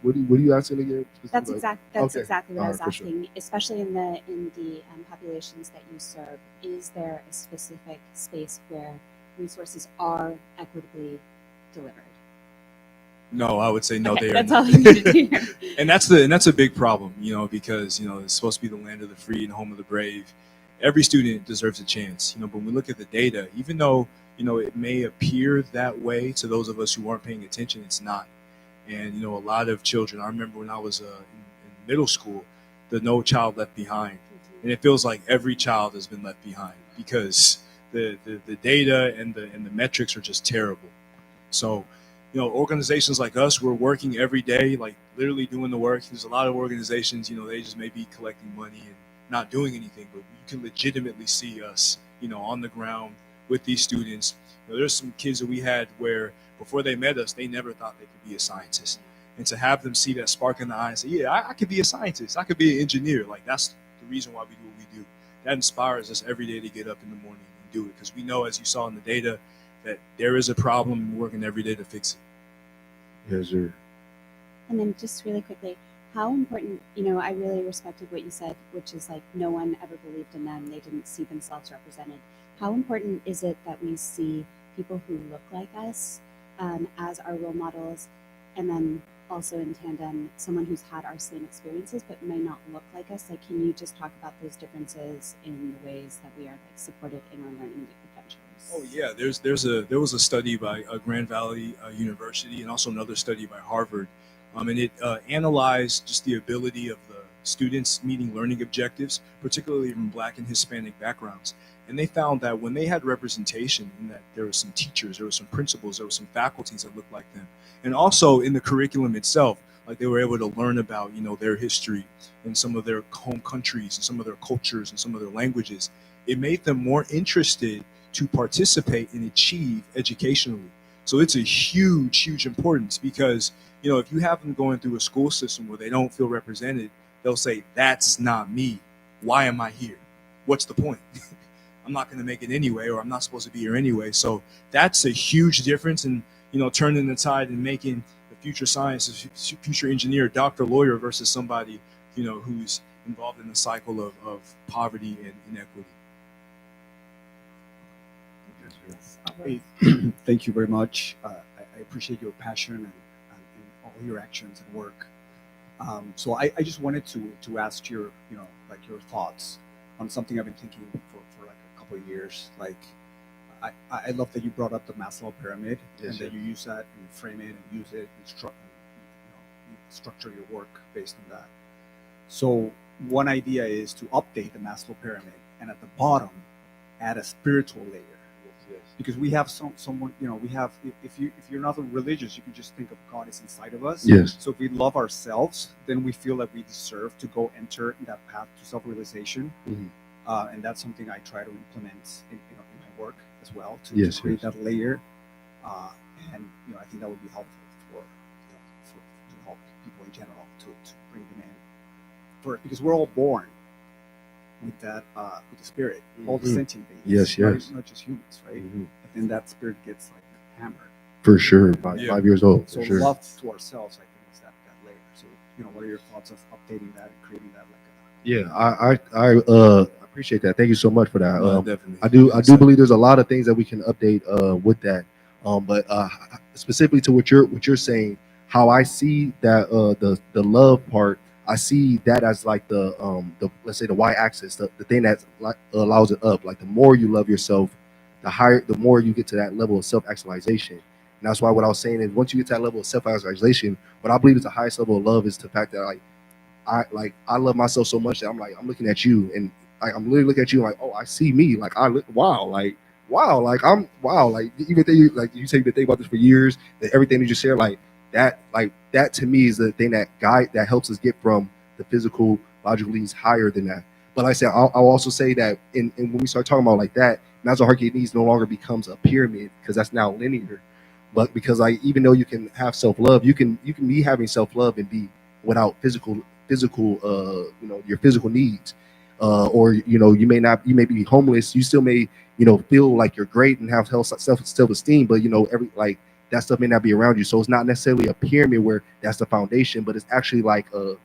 What are you asking again? That's exactly what I was Sure. asking. Especially in the populations that you serve, is there a specific space where resources are equitably delivered? No, I would say no. Okay, they are that's not. all I needed to hear. And that's a big problem, because it's supposed to be the land of the free and home of the brave. Every student deserves a chance, but when we look at the data, even though it may appear that way to those of us who aren't paying attention, it's not. And a lot of children. I remember when I was in middle school, the No Child Left Behind, and it feels like every child has been left behind because the data and the metrics are just terrible. So, organizations like us, we're working every day, literally doing the work. There's a lot of organizations, they just may be collecting money and not doing anything, but you can legitimately see us, on the ground with these students. There's some kids that we had where before they met us, they never thought they could be a scientist. And to have them see that spark in the eye and say, yeah, I could be a scientist. I could be an engineer. That's the reason why we do what we do. That inspires us every day to get up in the morning and do it. Because we know, as you saw in the data, that there is a problem and we're working every day to fix it. Yes, sir. And then just really quickly, how important, I really respected what you said, which is no one ever believed in them. They didn't see themselves represented. How important is it that we see people who look like us as our role models, and then also in tandem, someone who's had our same experiences but may not look like us? Can you just talk about those differences in the ways that we are supported in our learning adventures? Oh yeah, there was a study by Grand Valley University and also another study by Harvard, and it analyzed just the ability of the students meeting learning objectives, particularly from Black and Hispanic backgrounds. And they found that when they had representation, in that there were some teachers, there were some principals, there were some faculties that looked like them, and also in the curriculum itself, like they were able to learn about their history and some of their home countries and some of their cultures and some of their languages. It made them more interested to participate and achieve educationally. So it's a huge importance because, if you have them going through a school system where they don't feel represented, they'll say, that's not me. Why am I here? What's the point? I'm not going to make it anyway, or I'm not supposed to be here anyway. So that's a huge difference in, turning the tide and making the future scientist, future engineer, doctor, lawyer versus somebody, who's involved in the cycle of poverty and inequity. Hey, thank you very much. I appreciate your passion and all your actions and work. So I just wanted to ask your your thoughts on something I've been thinking for like a couple of years. Like I love that you brought up the Maslow pyramid and that you use that and frame it and use it and structure your work based on that. So one idea is to update the Maslow pyramid and at the bottom add a spiritual layer. Because we have someone, we have, if you're not religious, you can just think of God is inside of us. Yes. So if we love ourselves, then we feel that we deserve to go enter in that path to self-realization. Mm-hmm. And that's something I try to implement in my work as well, to create that layer. And I think that would be helpful to help people in general to bring them in. Because we're all born with that, with the spirit, all the sentient beings. Yes. Not just humans, right? And then that spirit gets like hammered. For sure, by 5 years old. So For sure. love to ourselves, I think, is that layer. So what are your thoughts of updating that and creating that I appreciate that. Thank you so much for that. Definitely. I do believe there's a lot of things that we can update with that. But specifically to what you're saying, how I see that the love part, I see that as like the let's say the y-axis, the thing that allows it up. Like the more you love yourself, the more you get to that level of self-actualization. And that's why what I was saying is once you get to that level of self-actualization, what I believe is the highest level of love is the fact that I love myself so much that I'm looking at you and I'm literally looking at you like, oh, I see me. Like wow, like even though you say you've been thinking about this for years, that everything you just shared, like that to me is the thing that helps us get from the physical logical needs higher than that. But like I said, I'll also say that in when we start talking about like that, Maslow hierarchy of needs no longer becomes a pyramid because that's now linear. But because even though you can have self-love, you can be having self-love and be without physical your physical needs. Or you may be homeless, you still may feel like you're great and have self-esteem, but that stuff may not be around you. So it's not necessarily a pyramid where that's the foundation, but it's actually like a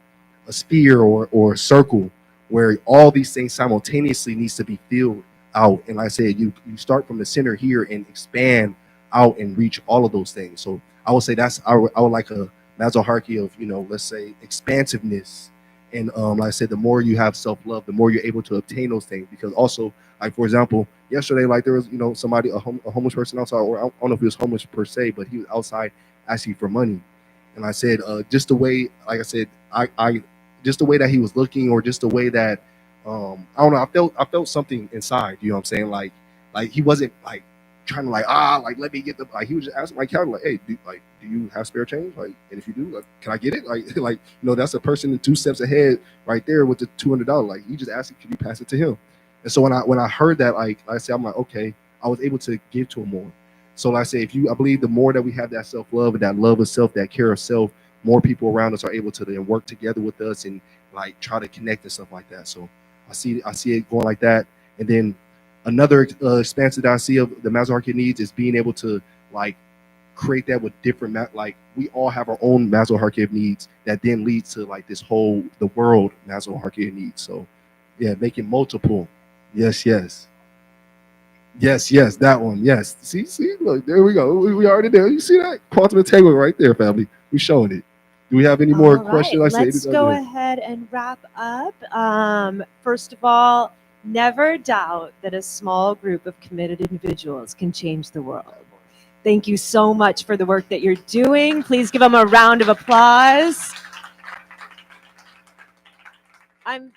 sphere or a circle where all these things simultaneously needs to be filled out. And like I said, you start from the center here and expand out and reach all of those things. So I would say I would like a Maslow hierarchy of let's say expansiveness. And like I said, the more you have self-love, the more you're able to obtain those things. Because also, like for example, yesterday, like there was somebody, a homeless person outside, or I don't know if he was homeless per se, but he was outside asking for money. And I said, just the way, like I said, I just the way that he was looking, or just the way that I don't know, I felt something inside. You know what I'm saying? Like he wasn't like trying to let me get the, like he was just asking my counter, like, hey, do you have spare change? Like, and if you do, like, can I get it? Like that's a person 2 steps ahead right there with the $200. Like he just asked, can you pass it to him? And so when I heard that, like I said, I'm like, okay, I was able to give to him more. So like I say, I believe the more that we have that self-love and that love of self, that care of self, more people around us are able to then work together with us and like try to connect and stuff like that. So I see it going like that. And then another expansion that I see of the Maslow hierarchy of needs is being able to like create that with different, like we all have our own Maslow hierarchy of needs that then leads to like this whole, the world Maslow hierarchy of needs. So yeah, making multiple. Yes, that one. Yes. See, look, there we go. We already there. You see that? Quantum entanglement right there, family. We showing it. Do we have any more questions? Let's go ahead and wrap up. First of all, Never doubt that a small group of committed individuals can change the world. Thank you so much for the work that you're doing. Please give them a round of applause. I'm